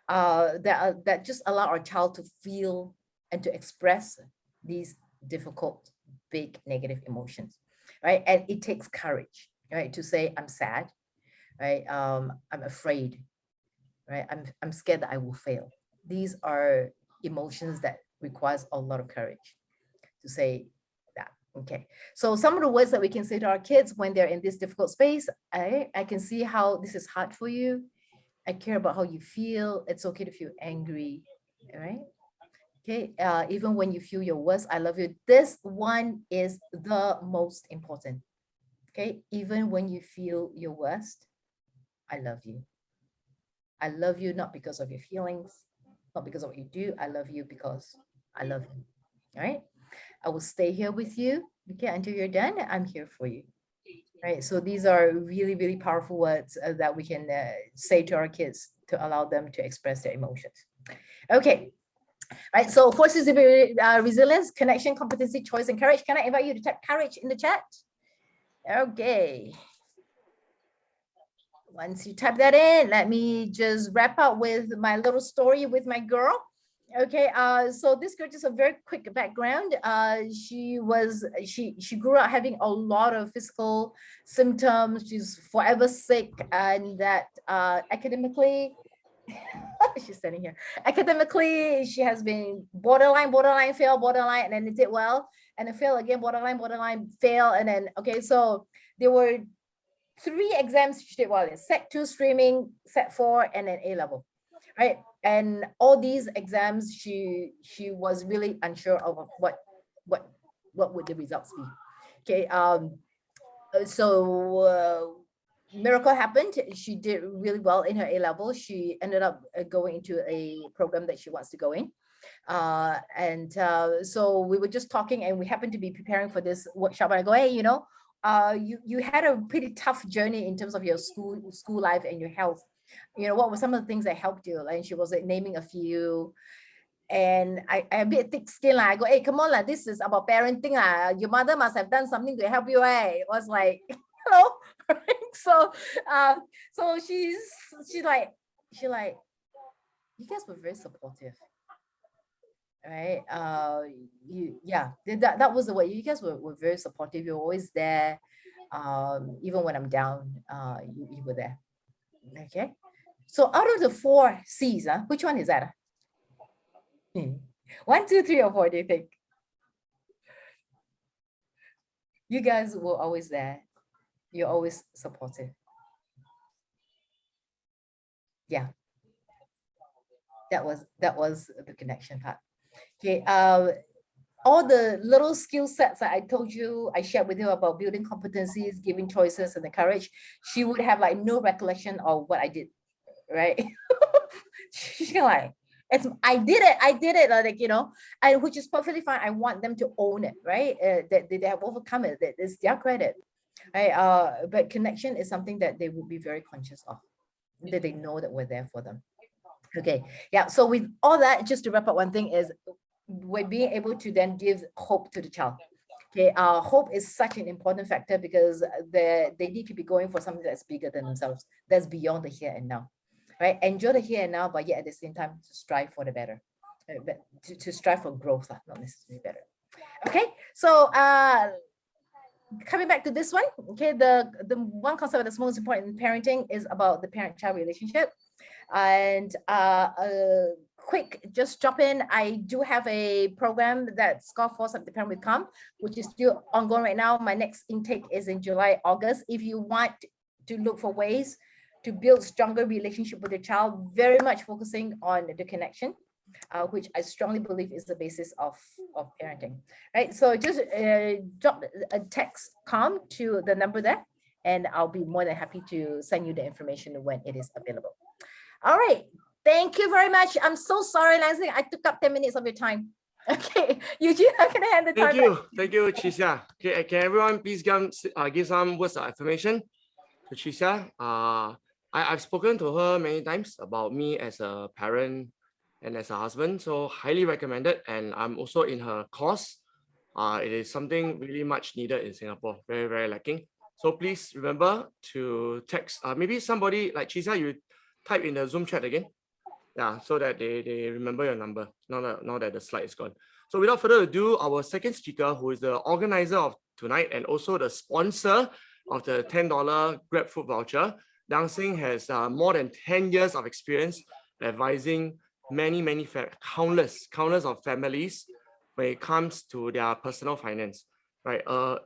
that just allow our child to feel and to express these difficult, big negative emotions, right? And it takes courage, right, to say I'm sad, right? I'm afraid, right? I'm scared that I will fail. These are emotions that requires a lot of courage to say that. Okay, so some of the words that we can say to our kids when they're in this difficult space, I can see how this is hard for you. I care about how you feel. It's okay to feel angry, all right? Okay, even when you feel your worst, I love you. This one is the most important. Okay, even when you feel your worst, I love you. I love you not because of your feelings, not because of what you do. I love you because I love you. All right, I will stay here with you, okay, until you're done. I'm here for you. Right, so these are really powerful words that we can say to our kids to allow them to express their emotions. Okay, right, so forces of resilience, connection, competency, choice, and courage. Can I invite you to type courage in the chat? Okay, once you type that in, let me just wrap up with my little story with my girl. Okay, so this girl, just a very quick background. She grew up having a lot of physical symptoms. She's forever sick, and that academically, she's standing here. Academically, she has been borderline, fail, borderline, and then it did well, and then fail again, borderline, fail, and then okay. So there were 3 exams she did well in: Set 2 streaming, Set 4, and then A level, right? And all these exams, she was really unsure of what would the results be. Okay, so miracle happened. She did really well in her A level. She ended up going into a program that she wants to go in. So we were just talking, and we happened to be preparing for this workshop. And I go, hey, you had a pretty tough journey in terms of your school life and your health. What were some of the things that helped you? And she was like naming a few. And I a bit thick skin. I go, hey, come on, this is about parenting. Your mother must have done something to help you. It was like, hello. So she's like, you guys were very supportive. Right. That was the way. You guys were very supportive. You're always there. Even when I'm down, you were there. Okay. So out of the 4 C's, which one is that? 1, 2, 3, or 4, do you think? You guys were always there. You're always supportive. Yeah. That was the connection part. Okay. All the little skill sets that I told you, I shared with you about building competencies, giving choices, and the courage, she would have like no recollection of what I did, right? She's like, I did it, like, and which is perfectly fine. I want them to own it, right? That they have overcome it. That is their credit, right? But connection is something that they will be very conscious of, that they know that we're there for them. Okay, yeah. So with all that, just to wrap up, one thing is we're being able to then give hope to the child. Okay, hope is such an important factor because they need to be going for something that's bigger than themselves, that's beyond the here and now, right? Enjoy the here and now, but yet at the same time to strive for the better, but to strive for growth, not necessarily better. Okay, so coming back to this one, okay, the one concept that's most important in parenting is about the parent-child relationship. And a quick, just drop in. I do have a program that's called Force Up the Parent with Calm, which is still ongoing right now. My next intake is in July, August. If you want to look for ways to build stronger relationship with your child, very much focusing on the connection, which I strongly believe is the basis of parenting, right? So just drop a text calm to the number there, and I'll be more than happy to send you the information when it is available. All right, thank you very much. I'm so sorry, Lansing, I took up 10 minutes of your time. Okay, Eugene, I'm gonna hand the time back. Thank you, Chee Siah. Okay, can everyone please give some words of affirmation to Chee Siah? I've spoken to her many times about me as a parent and as a husband, so highly recommended. And I'm also in her course. It is something really much needed in Singapore, very, very lacking. So please remember to text, maybe somebody like Chee Siah, you type in the Zoom chat again. Yeah, so that they remember your number, now that the slide is gone. So without further ado, our second speaker, who is the organizer of tonight and also the sponsor of the $10 Grab food voucher, Liang Seng has more than 10 years of experience advising many countless of families when it comes to their personal finance. Right?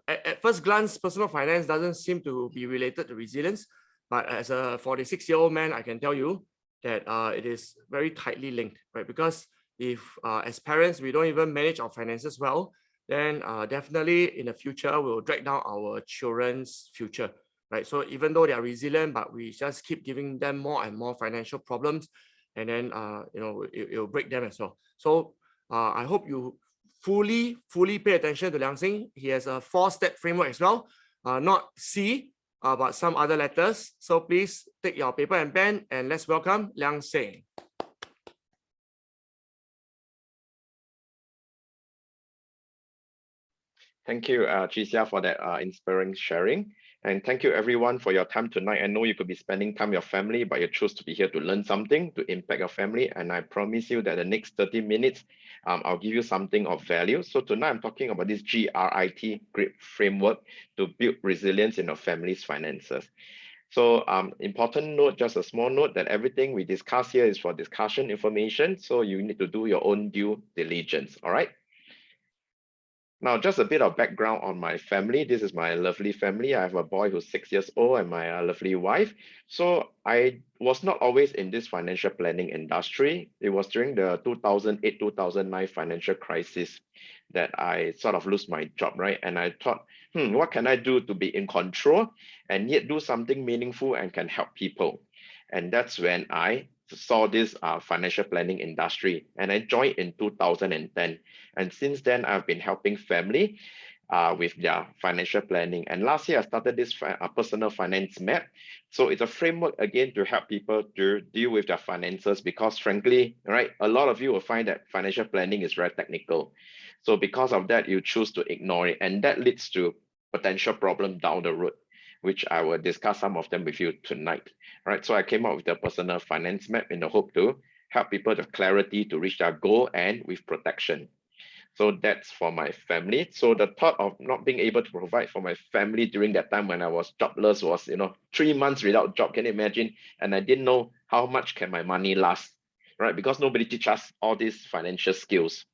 At first glance, personal finance doesn't seem to be related to resilience, but as a 46-year-old man, I can tell you that it is very tightly linked, right? Because if as parents, we don't even manage our finances well, then definitely in the future, we'll drag down our children's future, right? So even though they are resilient, but we just keep giving them more and more financial problems, and then it'll break them as well. So I hope you fully pay attention to Liang Seng. He has a 4-step framework as well, not C, but some other letters. So please take your paper and pen and let's welcome Liang Seng. Thank you, Chee Siah, for that inspiring sharing. And thank you everyone for your time tonight. I know you could be spending time with your family, but you choose to be here to learn something, to impact your family. And I promise you that the next 30 minutes, I'll give you something of value. So tonight I'm talking about this GRIT, GRIT framework to build resilience in your family's finances. So important note, just a small note, that everything we discuss here is for discussion information. So you need to do your own due diligence, all right? Now, just a bit of background on my family. This is my lovely family. I have a boy who's 6 years old and my lovely wife. So I was not always in this financial planning industry. It was during the 2008-2009 financial crisis that I sort of lose my job, right? And I thought, what can I do to be in control and yet do something meaningful and can help people? And that's when I saw this financial planning industry, and I joined in 2010. And since then, I've been helping family with their financial planning. And last year, I started this personal finance map. So it's a framework again to help people to deal with their finances, because frankly, right, a lot of you will find that financial planning is very technical. So because of that, you choose to ignore it, and that leads to potential problem down the road, which I will discuss some of them with you tonight. Right, so I came up with the personal finance map in the hope to help people with clarity to reach their goal and with protection. So that's for my family. So the thought of not being able to provide for my family during that time when I was jobless was, 3 months without job, can you imagine? And I didn't know how much can my money last, right? Because nobody teach us all these financial skills.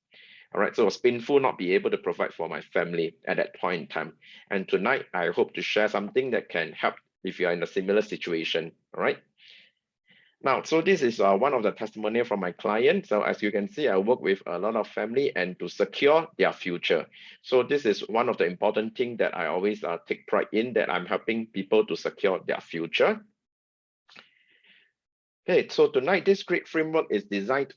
All right, so it was painful not be able to provide for my family at that point in time. And tonight, I hope to share something that can help if you are in a similar situation, all right? Now, so this is one of the testimonial from my client. So as you can see, I work with a lot of family and to secure their future. So this is one of the important things that I always take pride in, that I'm helping people to secure their future. Okay, so tonight, this great framework is designed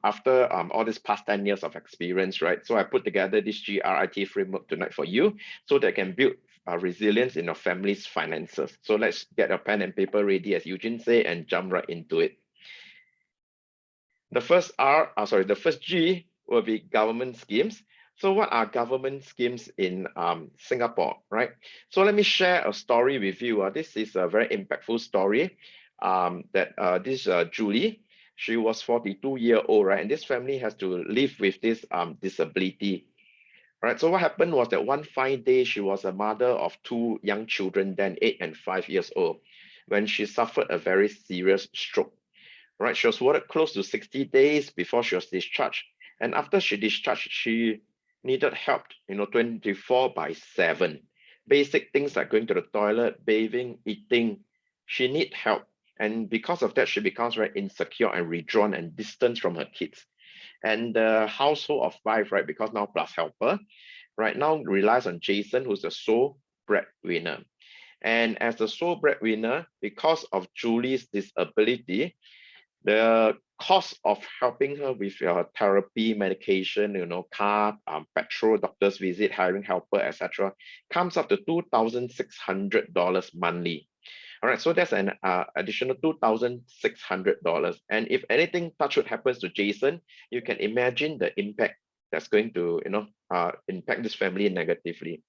after all this past 10 years of experience, right? So I put together this GRIT framework tonight for you so that can build resilience in your family's finances. So let's get a pen and paper ready, as Eugene said, and jump right into it. The first the first G will be government schemes. So what are government schemes in Singapore, right? So let me share a story with you. This is a very impactful story. This Julie, she was 42-year-old, right? And this family has to live with this disability. Right, so what happened was that one fine day, she was a mother of 2 young children, then 8 and 5 years old, when she suffered a very serious stroke. right? She was warded close to 60 days before she was discharged. And after she discharged, she needed help, 24/7. Basic things like going to the toilet, bathing, eating. She need help. And because of that, she becomes very insecure and withdrawn and distant from her kids. And the household of 5, right, because now plus helper, right now relies on Jason, who's the sole breadwinner. And as the sole breadwinner, because of Julie's disability, the cost of helping her with your therapy, medication, car, petrol, doctor's visit, hiring helper, etc., comes up to $2,600 monthly. All right, so that's an additional $2,600. And if anything touch wood happens to Jason, you can imagine the impact that's going to impact this family negatively.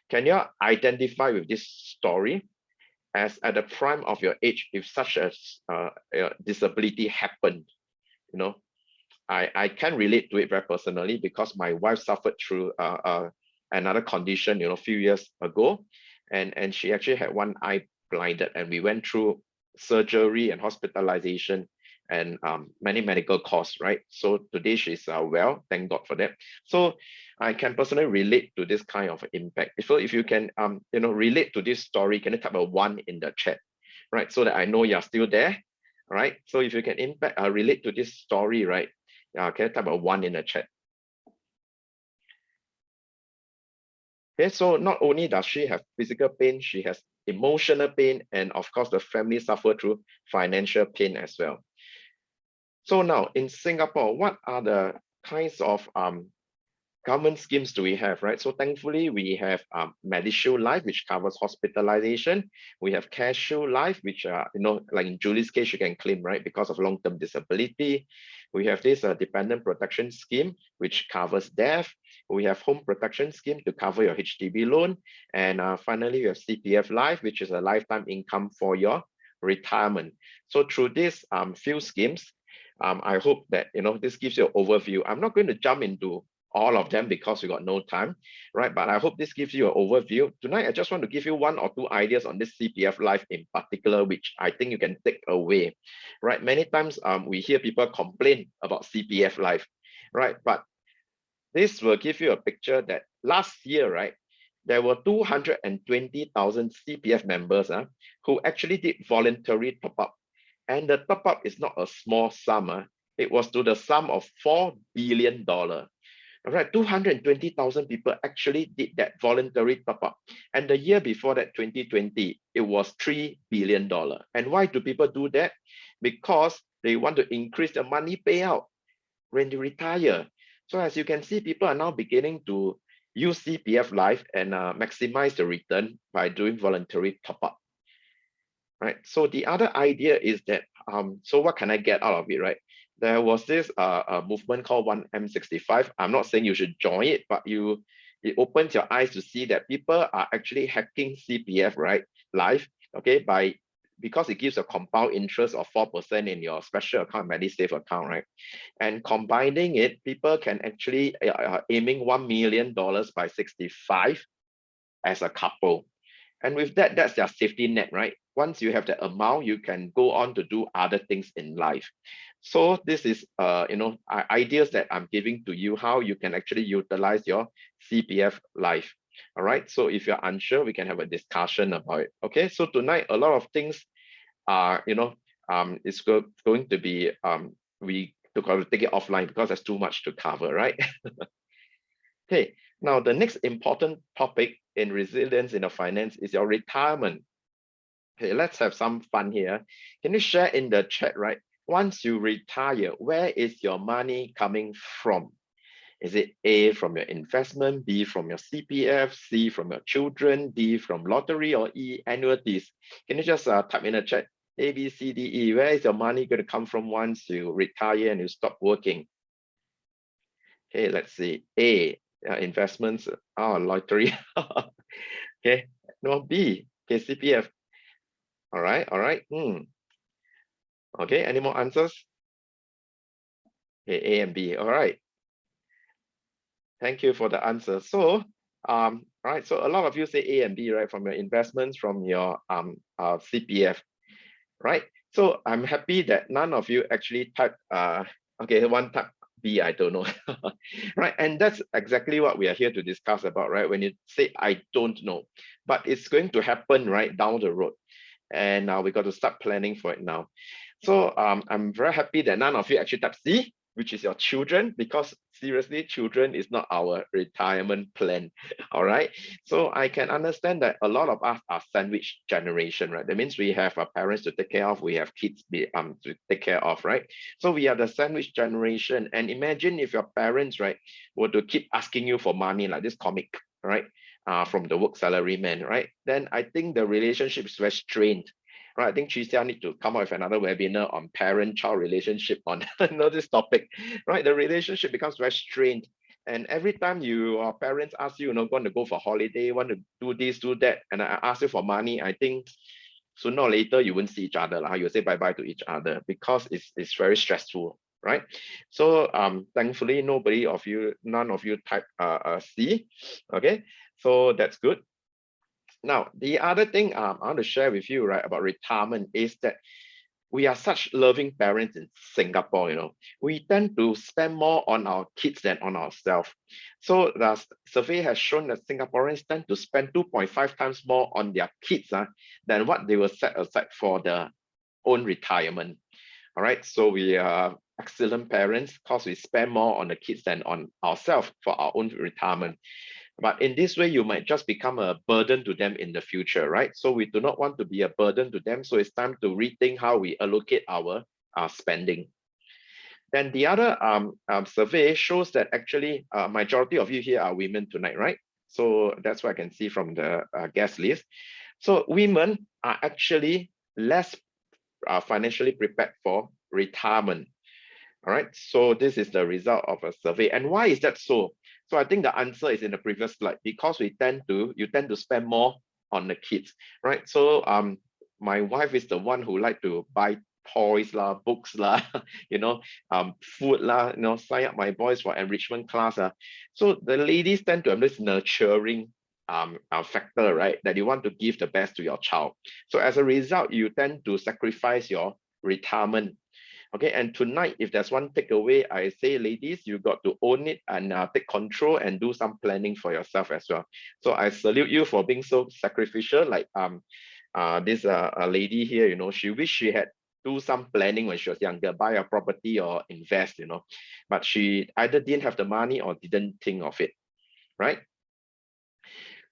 Can you identify with this story? As at the prime of your age, if such a disability happened, I can relate to it very personally because my wife suffered through another condition, a few years ago, and she actually had one eye blinded, and we went through surgery and hospitalization and many medical costs, right? So today she's well, thank God for that. So I can personally relate to this kind of impact. So if you can relate to this story, can you type a 1 in the chat, right? So that I know you're still there, right? So if you can relate to this story, right? Can you type a 1 in the chat? Okay, so not only does she have physical pain, she has emotional pain, and of course the family suffer through financial pain as well. So now in Singapore, what are the kinds of government schemes do we have, right? So thankfully we have MediShield Life, which covers hospitalization. We have CareShield Life, which like in Julie's case, you can claim, right, because of long-term disability. We have this dependent protection scheme, which covers death. We have home protection scheme to cover your HDB loan. And finally, we have CPF Life, which is a lifetime income for your retirement. So through these few schemes, I hope that this gives you an overview. I'm not going to jump into all of them because we got no time, right? But I hope this gives you an overview. Tonight, I just want to give you 1 or 2 ideas on this CPF Life in particular, which I think you can take away, right? Many times we hear people complain about CPF Life, right? But this will give you a picture that last year, right, there were 220,000 CPF members who actually did voluntary top-up. And the top-up is not a small sum. It was to the sum of $4 billion. All right, 220,000 people actually did that voluntary top-up. And the year before that, 2020, it was $3 billion. And why do people do that? Because they want to increase the money payout when they retire. So as you can see, people are now beginning to use CPF Life and maximize the return by doing voluntary top-up. Right. So the other idea is that, so what can I get out of it, right? There was this movement called 1M65. I'm not saying you should join it, but it opens your eyes to see that people are actually hacking CPF, right, life, okay, because it gives a compound interest of 4% in your special account, MediSave account, right? And combining it, people can actually aiming $1 million by 65 as a couple. And with that, that's their safety net, right? Once you have the amount, you can go on to do other things in life. So this is, ideas that I'm giving to you, how you can actually utilize your CPF Life. All right. So if you're unsure, we can have a discussion about it. Okay. So tonight, a lot of things are, it's going to be, we took to take it offline because there's too much to cover, right? Okay. Now, the next important topic in resilience in the finance is your retirement. Okay, let's have some fun here. Can you share in the chat, right? Once you retire, where is your money coming from? Is it A, from your investment, B, from your CPF, C, from your children, D, from lottery, or E, annuities? Can you just type in the chat, A, B, C, D, E, where is your money going to come from once you retire and you stop working? Okay, let's see. A, investments, lottery. Okay, no, B, okay, CPF. All right. Okay, any more answers? Okay, A and B. All right. Thank you for the answer. So, right. So a lot of you say A and B, right? From your investments, from your CPF, right? So I'm happy that none of you actually type, okay, one type B, I don't know. Right, and that's exactly what we are here to discuss about, right? When you say, I don't know, but it's going to happen right down the road. And we got to start planning for it now. So I'm very happy that none of you actually type C, which is your children, because seriously, children is not our retirement plan. All right. So I can understand that a lot of us are sandwich generation, right? That means we have our parents to take care of, we have kids to take care of, right? So we are the sandwich generation. And imagine if your parents, right, were to keep asking you for money like this comic, right? From the work salary man, right? Then I think the relationship is very strained. Right, I think Chee Siah need to come up with another webinar on parent-child relationship on this topic. Right, the relationship becomes very strained, and every time your parents ask you, going to go for holiday, want to do this, do that, and I ask you for money, I think sooner or later you won't see each other. You say bye-bye to each other because it's very stressful, right? So thankfully none of you type C. Okay, so that's good. Now, the other thing I want to share with you, right, about retirement is that we are such loving parents in Singapore, we tend to spend more on our kids than on ourselves. So the survey has shown that Singaporeans tend to spend 2.5 times more on their kids than what they will set aside for their own retirement. All right, so we are excellent parents because we spend more on the kids than on ourselves for our own retirement. But in this way, you might just become a burden to them in the future, right? So we do not want to be a burden to them. So it's time to rethink how we allocate our spending. Then the other survey shows that actually majority of you here are women tonight, right? So that's what I can see from the guest list. So women are actually less financially prepared for retirement. All right, so this is the result of a survey. And why is that so? So I think the answer is in the previous slide, because you tend to spend more on the kids, right? So my wife is the one who like to buy toys lah, books lah, food lah, sign up my boys for enrichment class. So the ladies tend to have this nurturing factor, right? That you want to give the best to your child. So as a result, you tend to sacrifice your retirement. Okay, and tonight, if there's one takeaway, I say, ladies, you got to own it and take control and do some planning for yourself as well. So I salute you for being so sacrificial. Like this a lady here, she wished she had do some planning when she was younger, buy a property or invest, but she either didn't have the money or didn't think of it, right?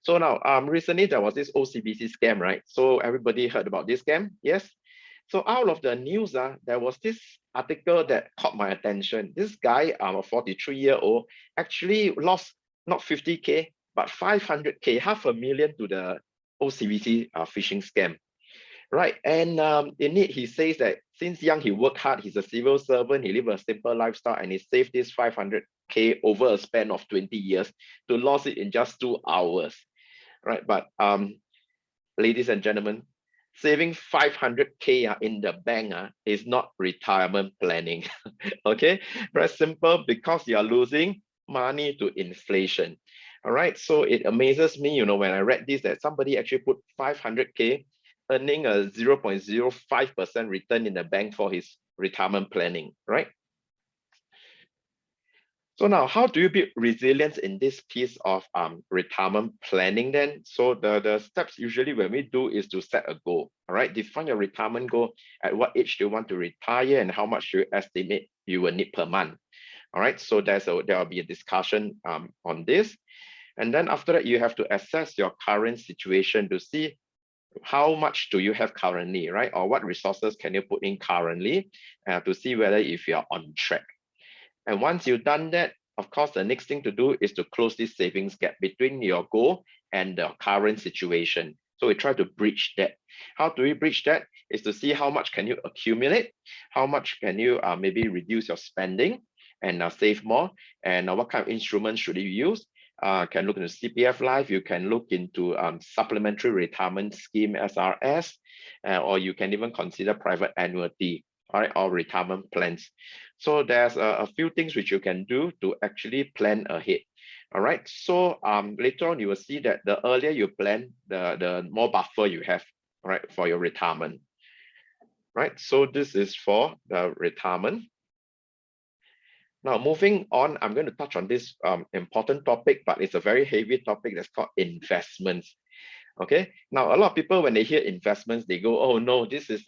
So now, recently there was this OCBC scam, right? So everybody heard about this scam, yes? So out of the news, there was this article that caught my attention. This guy, a 43-year-old, actually lost not 50K, but 500K, $500,000 to the OCBC phishing scam. Right, and in it, he says that since young, he worked hard, he's a civil servant, he lived a simple lifestyle, and he saved this 500K over a span of 20 years to lose it in just 2 hours. Right, but ladies and gentlemen, saving 500K in the bank is not retirement planning. Okay, very simple, because you are losing money to inflation. All right, so it amazes me, when I read this, that somebody actually put 500K, earning a 0.05% return in the bank for his retirement planning, right? So now, how do you build resilience in this piece of retirement planning then? So the steps usually when we do is to set a goal, all right? Define your retirement goal. At what age do you want to retire and how much do you estimate you will need per month? All right, so there will be a discussion on this. And then after that, you have to assess your current situation to see how much do you have currently, right? Or what resources can you put in currently to see whether if you're on track. And once you've done that, of course, the next thing to do is to close this savings gap between your goal and the current situation. So we try to bridge that. How do we bridge that? Is to see how much can you accumulate, how much can you maybe reduce your spending and save more, and what kind of instruments should you use. Can look into CPF Life, you can look into supplementary retirement scheme, SRS, or you can even consider private annuity, all right, or retirement plans. So there's a few things which you can do to actually plan ahead. All right, so later on you will see that the earlier you plan, the more buffer you have, all right, for your retirement. right? So this is for the retirement. Now, moving on, I'm going to touch on this important topic, but it's a very heavy topic that's called investments. Okay. Now, a lot of people, when they hear investments, they go, "Oh no, this is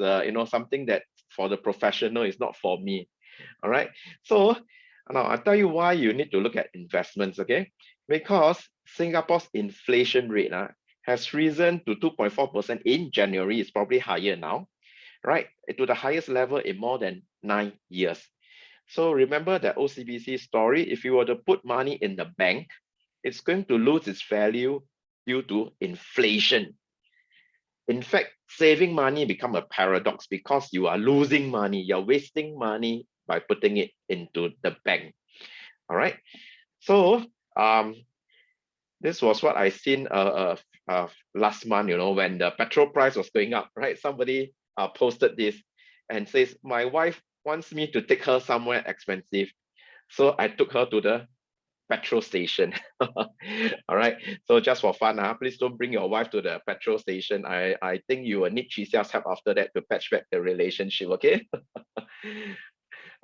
something that for the professional is not for me." All right. So now I'll tell you why you need to look at investments. Okay, because Singapore's inflation rate has risen to 2.4% in January. It's probably higher now, right? To the highest level in more than 9 years. So remember that OCBC story, if you were to put money in the bank, it's going to lose its value due to inflation. In fact, saving money become a paradox because you are losing money, you're wasting money by putting it into the bank. All right. So this was what I seen last month, when the petrol price was going up, right? Somebody posted this and says, my wife wants me to take her somewhere expensive. So I took her to the petrol station. All right. So just for fun, please don't bring your wife to the petrol station. I think you will need Chee Siah's help after that to patch back the relationship. Okay.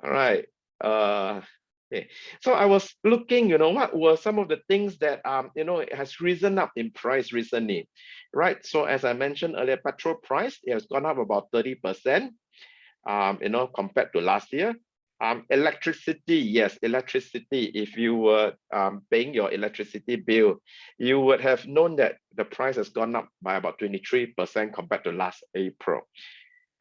All right. Okay. So I was looking, what were some of the things that it has risen up in price recently, right? So as I mentioned earlier, petrol price, it has gone up about 30%, compared to last year. Electricity, yes, electricity. If you were paying your electricity bill, you would have known that the price has gone up by about 23% compared to last April.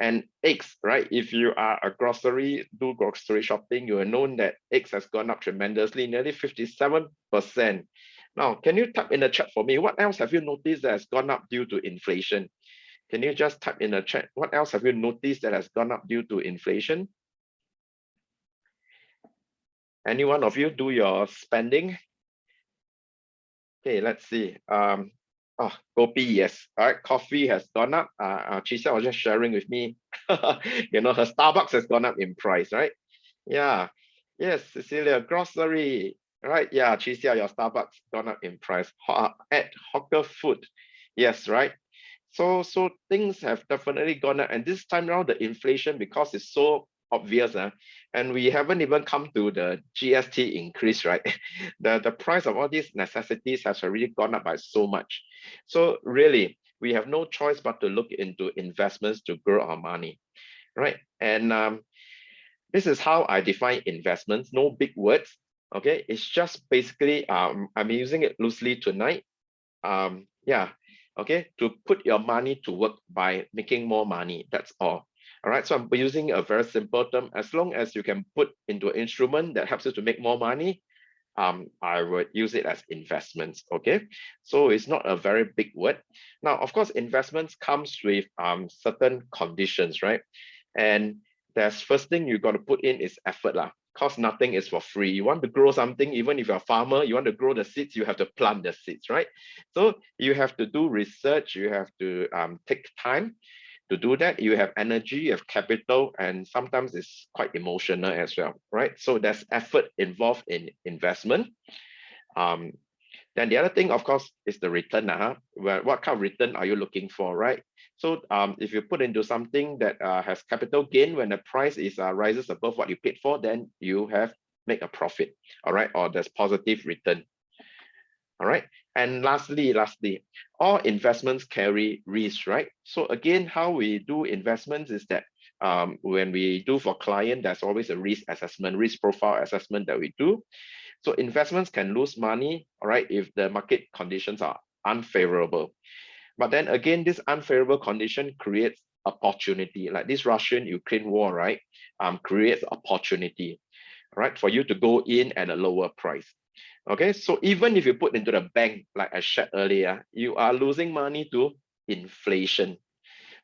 And eggs, right? If you are do grocery shopping, you will know that eggs has gone up tremendously, nearly 57%. Now, can you type in the chat for me? What else have you noticed that has gone up due to inflation? Can you just type in the chat? What else have you noticed that has gone up due to inflation? Any one of you do your spending? Okay, let's see. Kopi, yes. All right, coffee has gone up. Chee Siah was just sharing with me. Her Starbucks has gone up in price, right? Yeah. Yes, Cecilia, grocery. Right? Yeah, Chee Siah, your Starbucks gone up in price. At hawker food. Yes, right? So things have definitely gone up. And this time around, the inflation, because it's so obvious, and we haven't even come to the GST increase, right? The price of all these necessities has already gone up by so much. So really, we have no choice but to look into investments to grow our money, right? And this is how I define investments. No big words, okay? It's just basically, I'm using it loosely tonight. Yeah, okay, to put your money to work by making more money. That's all. All right, so I'm using a very simple term. As long as you can put into an instrument that helps you to make more money, I would use it as investments. Okay, so it's not a very big word. Now, of course, investments comes with certain conditions, right? And there's first thing you got to put in is effort lah. Because nothing is for free. You want to grow something, even if you're a farmer, you want to grow the seeds, you have to plant the seeds, right? So you have to do research, you have to take time to do that. You have energy, you have capital, and sometimes it's quite emotional as well, right? So there's effort involved in investment. Then the other thing, of course, is the return. What kind of return are you looking for, right? So if you put into something that has capital gain, when the price is rises above what you paid for, then you have make a profit, all right? Or there's positive return, all right? And lastly, all investments carry risk, right? So again, how we do investments is that when we do for client, there's always a risk assessment, risk profile assessment that we do. So investments can lose money, all right, if the market conditions are unfavorable. But then again, this unfavorable condition creates opportunity, like this Russian-Ukraine war, right, creates opportunity, right, for you to go in at a lower price. Okay, so even if you put into the bank, like I shared earlier, you are losing money to inflation.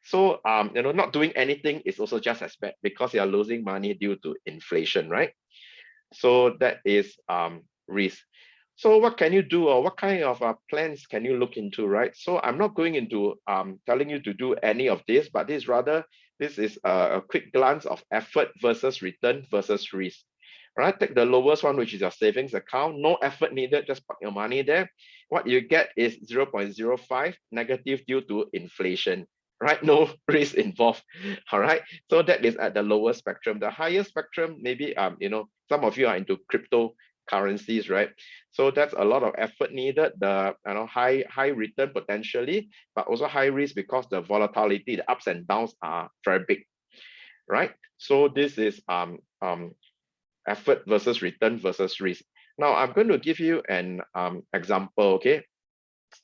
So, not doing anything is also just as bad because you are losing money due to inflation, right? So that is risk. So what can you do, or what kind of plans can you look into, right? So I'm not going into telling you to do any of this, but this is a quick glance of effort versus return versus risk. Right, take the lowest one, which is your savings account. No effort needed, just put your money there. What you get is 0.05 negative due to inflation. right? No risk involved. All right. So that is at the lower spectrum. The higher spectrum, maybe some of you are into cryptocurrencies, right? So that's a lot of effort needed. The high return potentially, but also high risk because the volatility, the ups and downs are very big, right? So this is effort versus return versus risk. Now I'm going to give you an example, okay,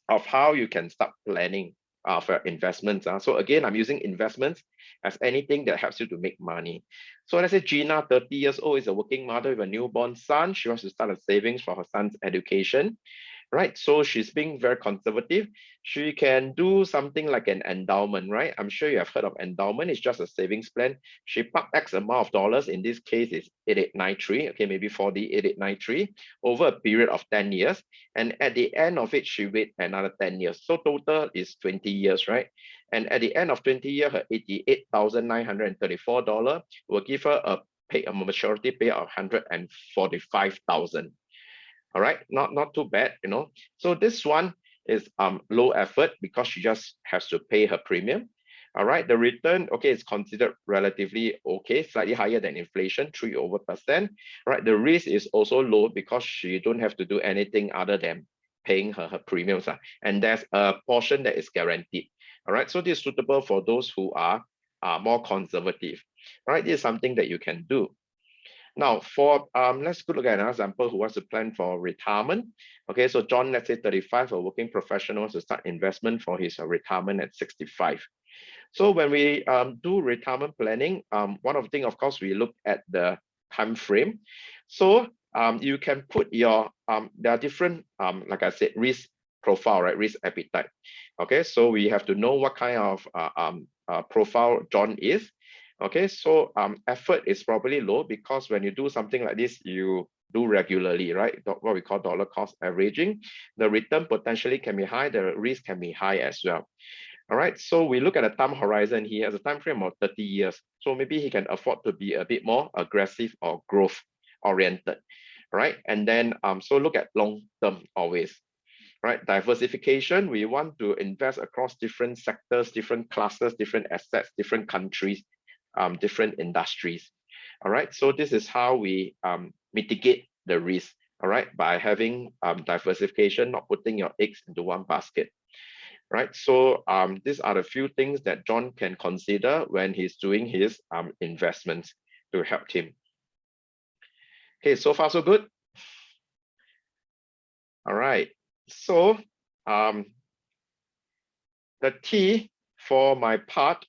of how you can start planning for investments. So again, I'm using investments as anything that helps you to make money. So let's say Gina, 30 years old, is a working mother with a newborn son. She wants to start a savings for her son's education, right? So she's being very conservative. She can do something like an endowment, right? I'm sure you have heard of endowment. It's just a savings plan. She parked X amount of dollars. In this case, it's 8893, okay, maybe 4D 8893 over a period of 10 years. And at the end of it, she wait another 10 years. So total is 20 years, right? And at the end of 20 years, her $88,934 will give her a maturity pay of 145,000. All right, not too bad, So this one is low effort because she just has to pay her premium. All right, the return, okay, is considered relatively okay, slightly higher than inflation, 3% over. All right, the risk is also low because she don't have to do anything other than paying her premiums. And there's a portion that is guaranteed. All right, so this is suitable for those who are more conservative. All right, this is something that you can do. Now, for let's look at another example who wants to plan for retirement. Okay, so John, let's say 35, a working professional, wants to start investment for his retirement at 65. So when we do retirement planning, one of the things, of course, we look at the time frame. So you can put your there are different like I said, risk profile, right? Risk appetite. Okay, so we have to know what kind of profile John is. Okay, so effort is probably low because when you do something like this, you do regularly, right? What we call dollar cost averaging. The return potentially can be high, the risk can be high as well. All right, so we look at a time horizon. He has a time frame of 30 years. So maybe he can afford to be a bit more aggressive or growth oriented, right? And then so look at long term always, right? Diversification, we want to invest across different sectors, different classes, different assets, different countries, different industries. All right, so this is how we mitigate the risk, all right, by having diversification, not putting your eggs into one basket. Right, so these are the few things that John can consider when he's doing his investments to help him. Okay, so far so good. All right, so the T for my part,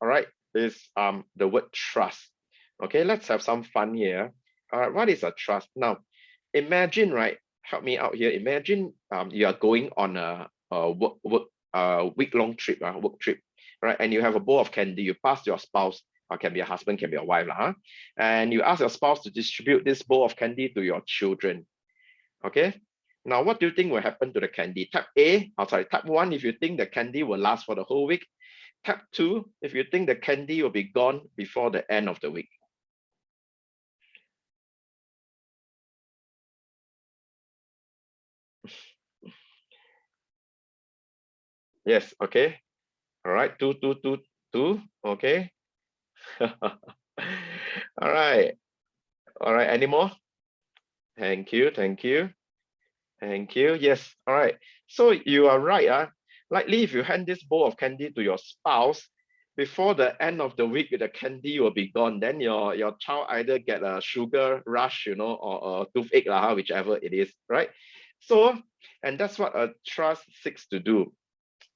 all right, is the word trust. Okay, let's have some fun here. All right, what is a trust? Now, imagine, right, help me out here. Imagine you are going on a week-long trip, work trip, right? And you have a bowl of candy. You pass your spouse, or can be a husband, can be a wife, and you ask your spouse to distribute this bowl of candy to your children. Okay. Now, what do you think will happen to the candy? Type type 1, if you think the candy will last for the whole week. Type 2, if you think the candy will be gone before the end of the week. Yes, okay. All right, two, okay. All right. All right, any more? Thank you. Yes, all right. So you are right. Likely if you hand this bowl of candy to your spouse, before the end of the week, the candy will be gone. Then your child either get a sugar rush, or a toothache, whichever it is, right? So, and that's what a trust seeks to do.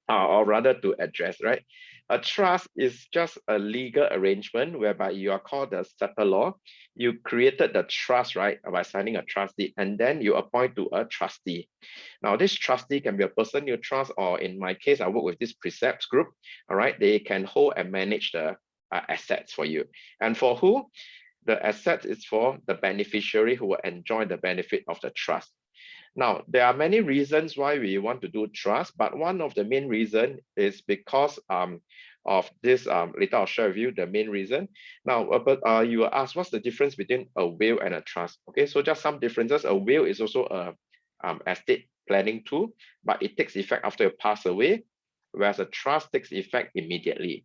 Or rather to address, right? A trust is just a legal arrangement whereby you are called the settlor. You created the trust, right, by signing a trust deed, and then you appoint to a trustee. Now, this trustee can be a person you trust, or in my case, I work with this precepts group, all right? They can hold and manage the assets for you. And for who? The asset is for the beneficiary who will enjoy the benefit of the trust. Now, there are many reasons why we want to do trust, but one of the main reason is because of this, later I'll share with you the main reason. Now, but you will ask, what's the difference between a will and a trust? Okay, so just some differences. A will is also a estate planning tool, but it takes effect after you pass away. whereas a trust takes effect immediately.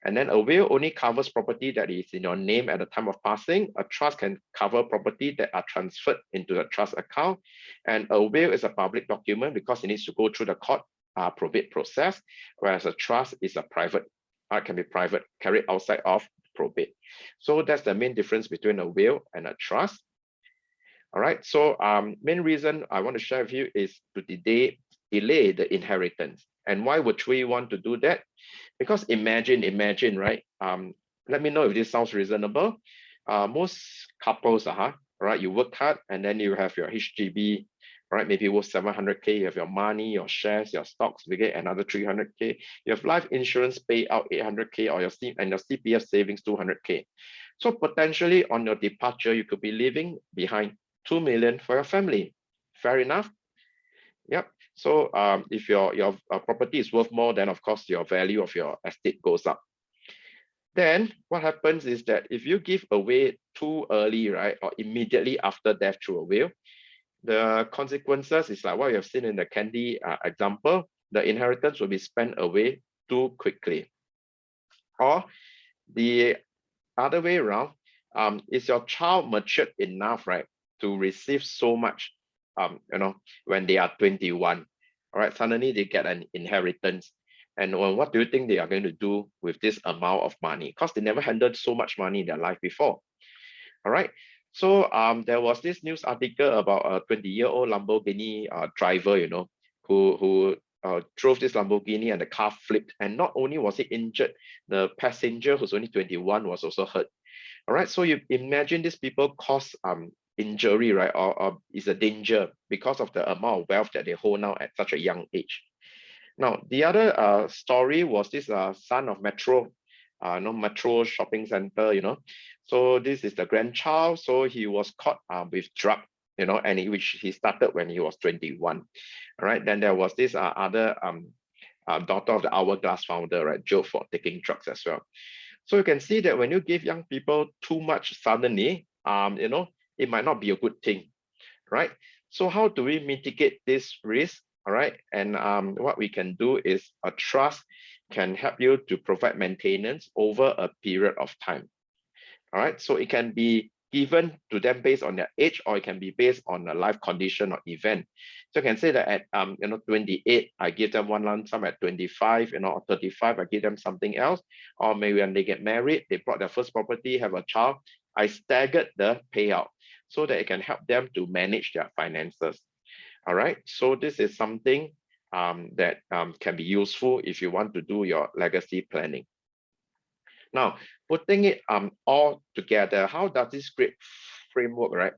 And then a will only covers property that is in your name at the time of passing. A trust can cover property that are transferred into the trust account. And a will is a public document because it needs to go through the court probate process, whereas a trust is a private, can be private, carried outside of probate. So that's the main difference between a will and a trust. All right, so main reason I want to share with you is to delay the inheritance. And why would we want to do that? Because imagine, right? Let me know if this sounds reasonable. Most couples, right? You work hard and then you have your HGB, right? Maybe worth 700K. You have your money, your shares, your stocks. We get another 300K. You have life insurance payout 800K, or your CPF savings 200K. So potentially on your departure, you could be leaving behind 2 million for your family. Fair enough. Yep. So if your property is worth more, then of course your value of your estate goes up. Then what happens is that if you give away too early, right, or immediately after death through a will, the consequences is like what you have seen in the candy example. The inheritance will be spent away too quickly. Or the other way around, is your child matured enough, right, to receive so much, when they are 21, all right, suddenly they get an inheritance. And what do you think they are going to do with this amount of money? Because they never handled so much money in their life before. All right. So there was this news article about a 20-year-old Lamborghini driver, who drove this Lamborghini and the car flipped. And not only was he injured, the passenger who's only 21 was also hurt. All right. So you imagine these people cause injury, right? Or is a danger because of the amount of wealth that they hold now at such a young age. Now, the other story was this son of Metro, Metro shopping center, So this is the grandchild. So he was caught with drug, and which he started when he was 21. All right. Then there was this other daughter of the Hourglass founder, right, Joe, for taking drugs as well. So you can see that when you give young people too much suddenly, it might not be a good thing, right? So how do we mitigate this risk? All right. And what we can do is a trust can help you to provide maintenance over a period of time. All right. So it can be given to them based on their age, or it can be based on a life condition or event. So you can say that at 28, I give them one lump sum. At 25, or 35, I give them something else. Or maybe when they get married, they brought their first property, have a child, I staggered the payout so that it can help them to manage their finances. All right. So this is something that can be useful if you want to do your legacy planning. Now, putting it all together, how does this great framework, right,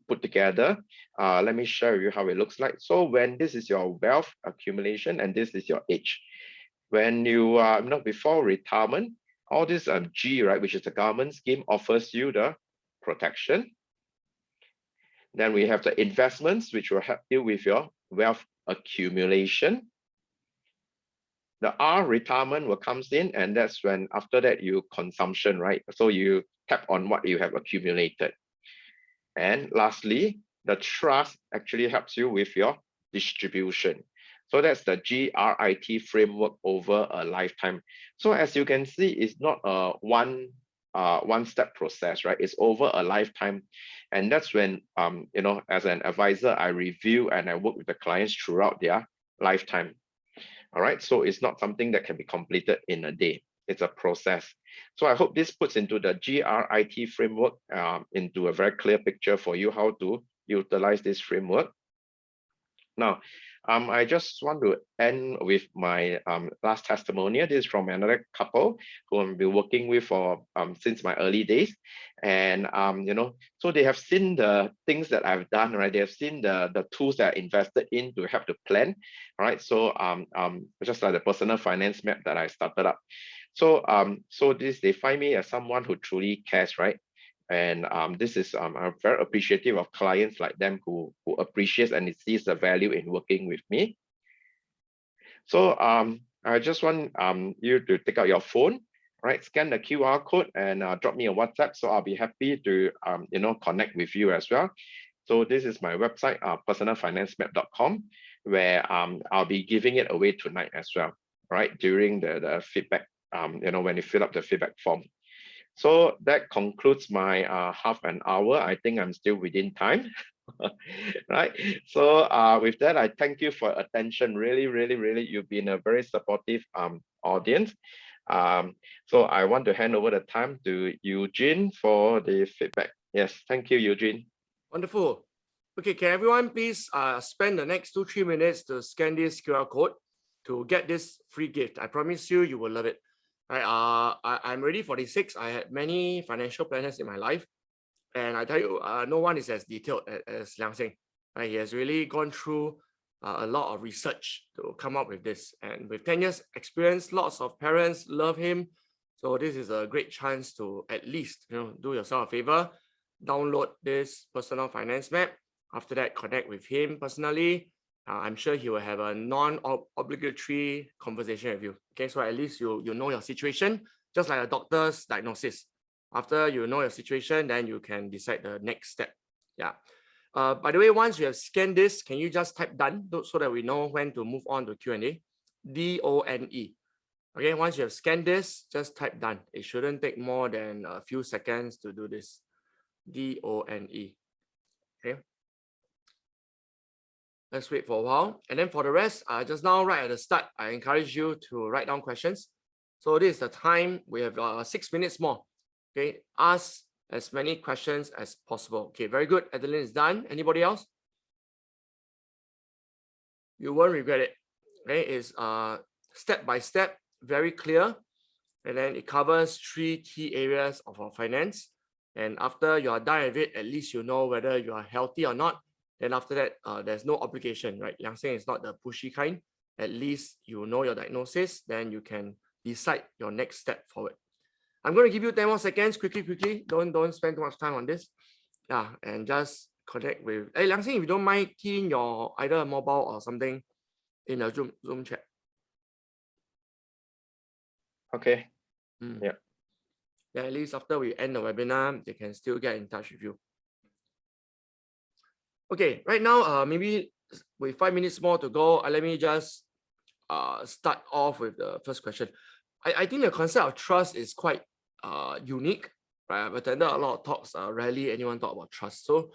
put together? Let me share with you how it looks like. So when this is your wealth accumulation and this is your age, when you are before retirement, all this G, right, which is the government scheme, offers you the protection. Then we have the investments, which will help you with your wealth accumulation. The R, retirement, will comes in, and that's when after that you consumption, right? So you tap on what you have accumulated. And lastly, the trust actually helps you with your distribution. So that's the GRIT framework over a lifetime. So as you can see, it's not a one-step process, right? It's over a lifetime. And that's when, as an advisor, I review and I work with the clients throughout their lifetime. All right, so it's not something that can be completed in a day. It's a process. So I hope this puts into the GRIT framework into a very clear picture for you how to utilize this framework. Now, I just want to end with my last testimonial. This is from another couple who I've been working with for since my early days. And, so they have seen the things that I've done, right? They have seen the tools that I invested in to help to plan, right? So just like the personal finance map that I started up. So, they find me as someone who truly cares, right? And this is I'm very appreciative of clients like them who appreciates and sees the value in working with me. So I just want you to take out your phone, right? Scan the QR code and drop me a WhatsApp. So I'll be happy to connect with you as well. So this is my website, personalfinancemap.com, where I'll be giving it away tonight as well, right? During the feedback, when you fill up the feedback form. So that concludes my half an hour. I think I'm still within time, right? So with that, I thank you for attention. Really, really, really, you've been a very supportive audience. So I want to hand over the time to Eugene for the feedback. Yes, thank you, Eugene. Wonderful. Okay, can everyone please spend the next 2-3 minutes to scan this QR code to get this free gift. I promise you, you will love it. Right, I'm already 46. I had many financial planners in my life. And I tell you, no one is as detailed as Liang Seng. Right? He has really gone through a lot of research to come up with this. And with 10 years experience, lots of parents love him. So this is a great chance to at least do yourself a favor, download this personal finance map. After that, connect with him personally. I'm sure he will have a non-obligatory conversation with you. Okay, so at least you know your situation, just like a doctor's diagnosis. After you know your situation, then you can decide the next step. Yeah. By the way, once you have scanned this, can you just type done so that we know when to move on to Q&A? D-O-N-E. Okay, once you have scanned this, just type done. It shouldn't take more than a few seconds to do this. D-O-N-E. Okay. Let's wait for a while. And then for the rest, just now right at the start, I encourage you to write down questions. So this is the time. We have 6 minutes more. Okay, ask as many questions as possible. Okay, very good. Adeline is done. Anybody else? You won't regret it. Okay, it's step by step, very clear. And then it covers 3 key areas of our finance. And after you are done with it, at least you know whether you are healthy or not. Then after that, there's no obligation, right? Liang Seng is not the pushy kind. At least you know your diagnosis, then you can decide your next step forward. I'm going to give you 10 more seconds, quickly. Don't spend too much time on this. Yeah, and just connect with. Hey, Liang Seng, if you don't mind, key in your either mobile or something in the Zoom chat. Okay. Yeah. Yeah, at least after we end the webinar, they can still get in touch with you. Okay, right now, maybe with 5 minutes more to go, let me just start off with the first question. I think the concept of trust is quite unique, right? I've attended a lot of talks. Rarely anyone talk about trust. So,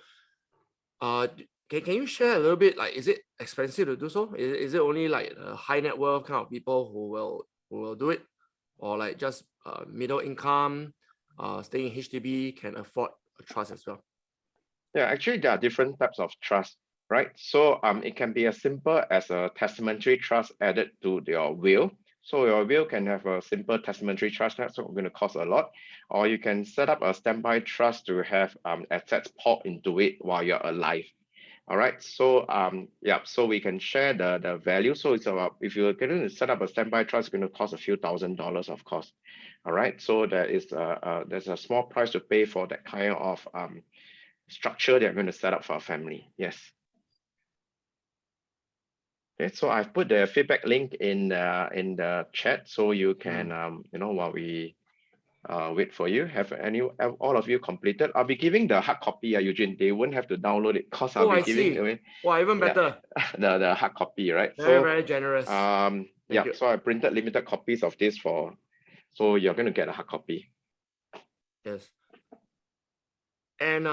can you share a little bit? Like, is it expensive to do so? Is it only like high net worth kind of people who will do it, or like just middle income, staying in HDB can afford a trust as well? Yeah, actually, there are different types of trust, right? So it can be as simple as a testamentary trust added to your will. So your will can have a simple testamentary trust, that's not going to cost a lot. Or you can set up a standby trust to have assets poured into it while you're alive. All right, so so we can share the value. So it's about, if you're going to set up a standby trust, it's going to cost a few $1,000s, of course. All right, so there is there's a small price to pay for that kind of structure they're going to set up for a family. Yes. Okay, so I've put the feedback link in the chat, so you can while we wait for you, have all of you completed. I'll be giving the hard copy, Eugene. They won't have to download it because I'll be giving away. Wow, even better. The hard copy, right? Very generous. So I printed limited copies of this so you're going to get a hard copy. Yes. And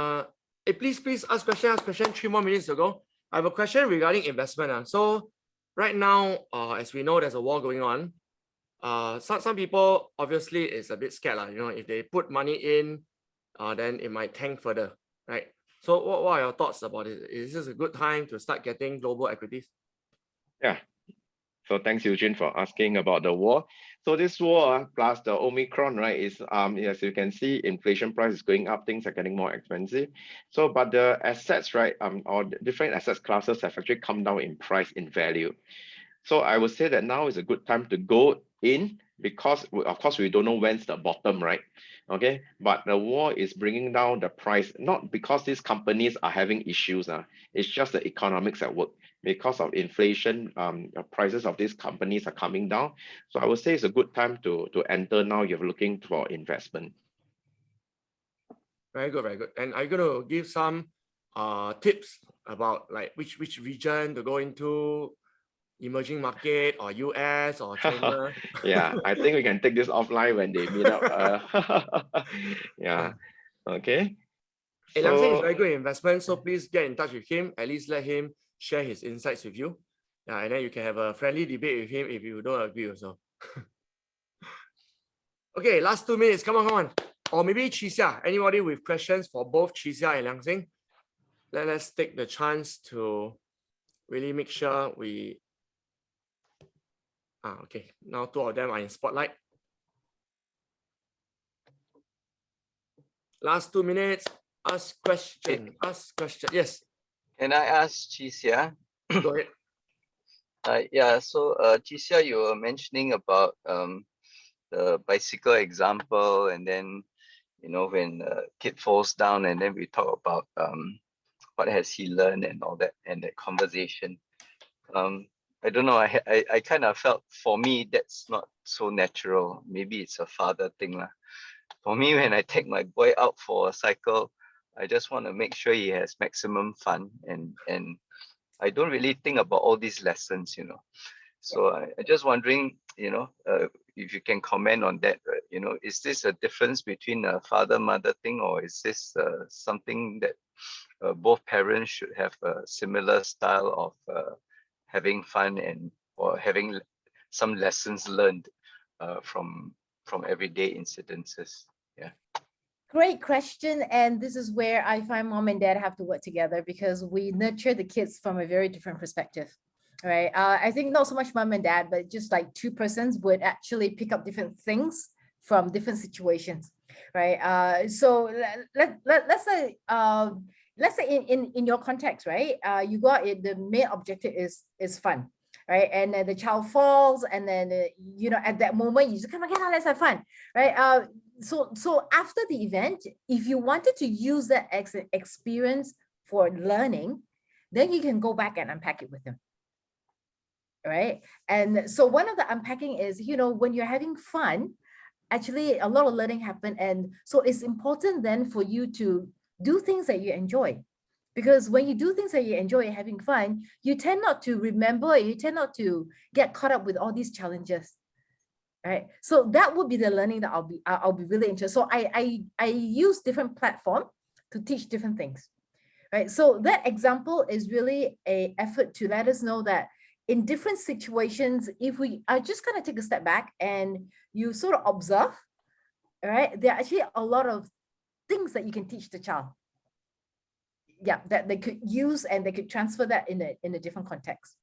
please ask question. 3 more minutes to go. I have a question regarding investment. So right now, as we know, there's a war going on. Some people obviously is a bit scared, if they put money in, then it might tank further, right? So what are your thoughts about it? Is this a good time to start getting global equities? Yeah. So thanks, Eugene, for asking about the war. So this war plus the Omicron, right, is as you can see, inflation price is going up, things are getting more expensive. So, but the assets, right, or different asset classes have actually come down in price, in value. So I would say that now is a good time to go in, because of course we don't know when's the bottom, right? Okay, but the war is bringing down the price, not because these companies are having issues. It's just the economics at work. Because of inflation, the prices of these companies are coming down. So I would say it's a good time to enter now. You're looking for investment. Very good, very good. And I'm going to give some tips about like which region to go into, emerging market or US or China? Yeah, I think we can take this offline when they meet up. Yeah, okay. Hey, Liang Seng is So very good in investment, so please get in touch with him. At least let him share his insights with you. Yeah, and then you can have a friendly debate with him if you don't agree also. Okay, last 2 minutes. Come on. Or maybe Chee Siah. Anybody with questions for both Chee Siah and Liang Seng? Let's take the chance to really make sure we. Okay. Now 2 of them are in spotlight. Last 2 minutes. Ask question. Ask question. Yes. Can I ask Chee Siah? Go ahead. Yeah, so Chee Siah, you were mentioning about the bicycle example, and then when a kid falls down, and then we talk about what has he learned and all that, and that conversation. I don't know. I kind of felt, for me, that's not so natural. Maybe it's a father thing lah. For me, when I take my boy out for a cycle, I just want to make sure he has maximum fun, and I don't really think about all these lessons. So I just wondering, if you can comment on that. Is this a difference between a father-mother thing, or is this something that both parents should have a similar style of having fun or having some lessons learned from everyday incidences? Yeah. Great question. And this is where I find mom and dad have to work together, because we nurture the kids from a very different perspective. Right. I think not so much mom and dad, but just like two persons would actually pick up different things from different situations. Right. So let's say in your context, right? You got it. The main objective is fun. Right. And then the child falls, and then at that moment you just come again, let's have fun. Right. So after the event, if you wanted to use that experience for learning, then you can go back and unpack it with them. Right. And so one of the unpacking is, when you're having fun, actually a lot of learning happen. And so it's important then for you to do things that you enjoy. Because when you do things that you enjoy having fun, you tend not to remember, you tend not to get caught up with all these challenges. Right. So that would be the learning that I'll be really interested. So I use different platforms to teach different things. Right. So that example is really an effort to let us know that in different situations, if we are just going to take a step back and you sort of observe, all right, there are actually a lot of things that you can teach the child. Yeah, that they could use, and they could transfer that in a different context.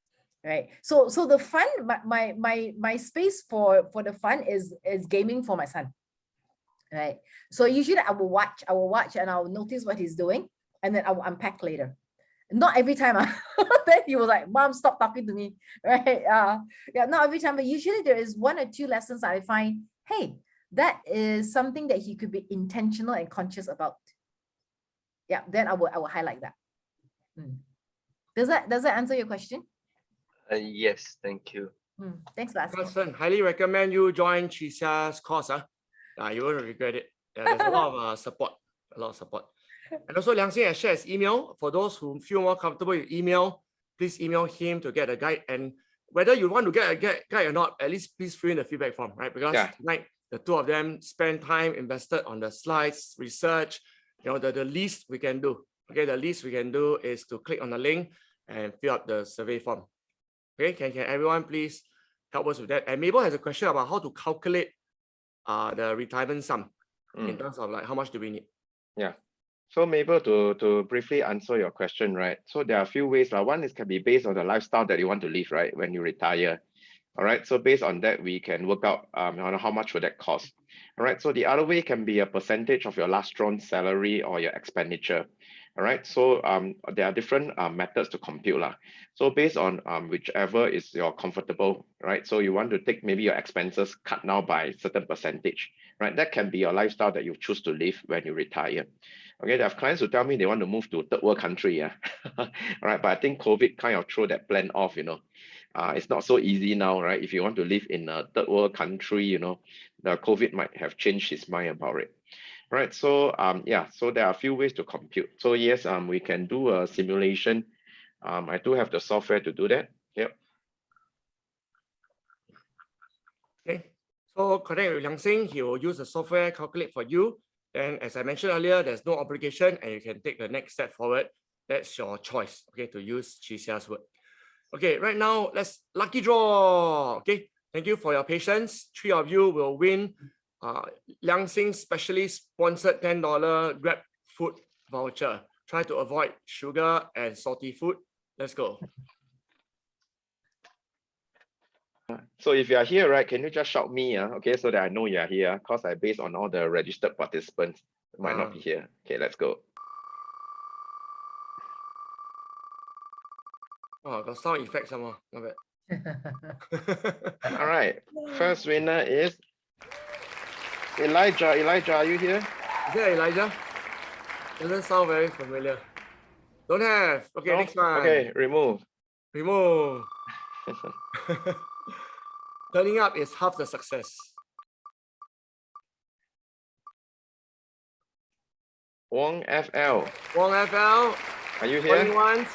Right. So the fun, my space for the fun is gaming for my son. Right. So usually I will watch and I'll notice what he's doing, and then I will unpack later. Not every time. Then he was like, "Mom, stop talking to me." Right. Yeah, not every time, but usually there is 1 or 2 lessons I find, hey, that is something that he could be intentional and conscious about. Yeah, then I will highlight that. Does that answer your question? Yes, thank you. Thanks for asking. Carson, highly recommend you join Chee Siah's course. You won't regret it. There's a lot of support. And also, Liang Seng has shared his email. For those who feel more comfortable with email, please email him to get a guide. And whether you want to get a guide or not, at least please fill in the feedback form, right? Because tonight, the 2 of them spend time invested on the slides, research, the least we can do. Okay, the least we can do is to click on the link and fill up the survey form. Okay, can everyone please help us with that? And Mabel has a question about how to calculate the retirement sum in terms of like how much do we need? Yeah. So Mabel, to briefly answer your question, right? So there are a few ways. One is can be based on the lifestyle that you want to live, right? When you retire. All right. So based on that, we can work out how much would that cost. All right. So the other way can be a percentage of your last drawn salary or your expenditure. All right. So there are different methods to compute. So based on whichever is your comfortable, right? So you want to take maybe your expenses cut now by a certain percentage, right? That can be your lifestyle that you choose to live when you retire. Okay, there are clients who tell me they want to move to third world country. All right, but I think COVID kind of threw that plan off, It's not so easy now, right? If you want to live in a third world country, the COVID might have changed his mind about it. Right. So yeah, so there are a few ways to compute. So yes, we can do a simulation. I do have the software to do that. Yep. Okay. So connect with Liang Seng, he will use the software, calculate for you. And as I mentioned earlier, there's no obligation and you can take the next step forward. That's your choice, okay, to use Chee Siah's word. Okay, right now, let's lucky draw. Okay, thank you for your patience. 3 of you will win Liang Seng specially sponsored $10 Grab food voucher. Try to avoid sugar and salty food. Let's go. So if you are here, right, can you just shout me, okay, so that I know you are here, because I based on all the registered participants might not be here. Okay, let's go. Oh, got sound effects somehow. Not bad. All right, first winner is Elijah. Elijah, are you here? Is that Elijah? Doesn't sound very familiar. Don't have. Okay, No? next one. Okay, remove. Remove. Turning up is half the success. Wong FL, Wong FL, are you calling here? once,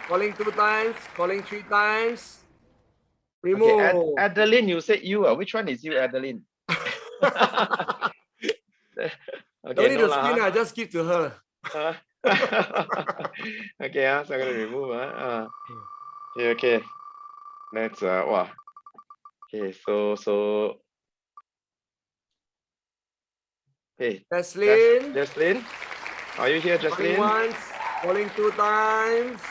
calling 2 times, calling 3 times. Okay, Remove. Adeline, you said you. Which one is you, Adeline? Don't Okay, need no to spin, lah. I just give to her. Okay, so I'm gonna remove. Okay. Let's wow. Okay, so hey, Jaslyn, Jaslyn, are you here, calling Jaslyn? once, calling 2 times.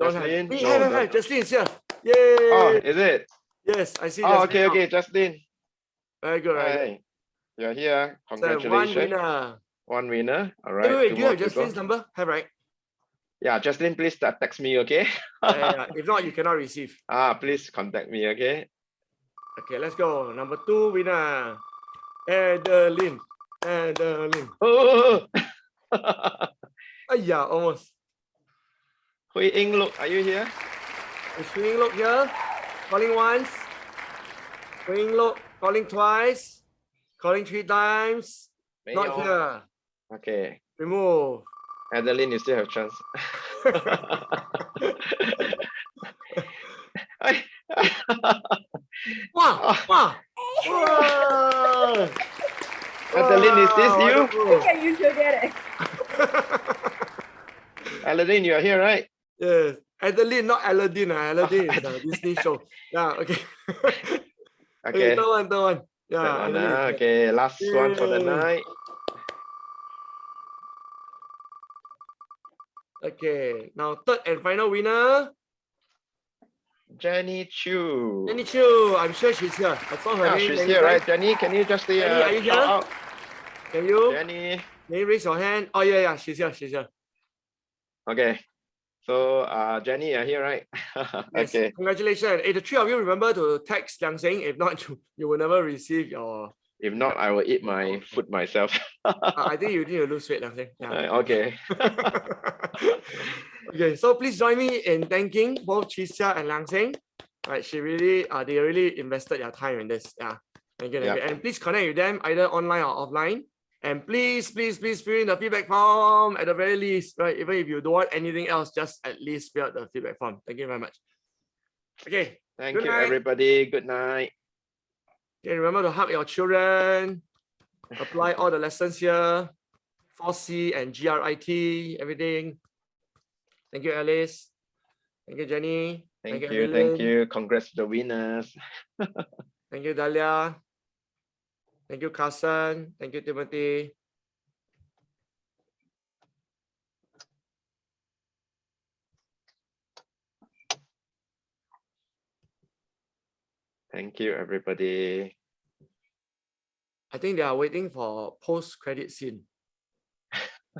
Don't have. Jaslyn? Hey, No, have. don't. Jaslyn is here. Yay. Oh, is it? Yes, I see Oh, Jaslyn. okay, now. okay, Jaslyn. Very good, very good. Hi, you're here. So, Congratulations. one winner. One winner. All Wait, right. wait, Two do you more have to go. Jaslyn's number? Have, right? Yeah, Jaslyn, please text me, okay? Yeah. If not, you cannot receive. Please contact me, okay? Okay, let's go. Number 2 winner. Adeline. Adeline. Oh, Yeah, almost. Hui Ying, look, are you here? Is Swing Look here? Calling once. Swing Look, calling twice. Calling 3 times. Not 没有. here. Okay. Remove. Adeline, you still have chance. Wow, wow. Wow. Adeline, is this you? Okay, you should get it. Adeline, you are here, right? Yes. Adeline, not Aladdin. Aladdin is a Disney show. Yeah, okay. Okay. Third one. Yeah, That one, Adeline is here. okay, last one for the Yay. night. Okay, now third and final winner. Jenny Chu. Jenny Chu, I'm sure she's here. I saw her Yeah, name. she's many here, times. right? Jenny, can you just say Jenny, are you here? shout out? Can you? Jenny. Can you raise your hand? Oh yeah, she's here. Okay. So Jenny, you're here, right? Yes, Okay. congratulations. Hey, the 3 of you remember to text Liang Seng. If not, you will never receive your. If not, I will eat my food myself. I think you need to lose weight, Liang Seng. Yeah. Okay. Okay, so please join me in thanking both Chee Siah and Liang Seng. Right, they really invested their time in this. Yeah, thank you. Yep. And please connect with them either online or offline. And please fill in the feedback form at the very least, right? Even if you don't want anything else, just at least fill out the feedback form. Thank you very much. Okay. Thank Good you, night. everybody. Good night. Okay, remember to hug your children. Apply all the lessons here. 4C and GRIT, everything. Thank you, Alice. Thank you, Jenny. Thank you. Adeline. Thank you. Congrats to the winners. Thank you, Dahlia. Thank you, Carson. Thank you, Timothy. Thank you, everybody. I think they are waiting for post-credit scene.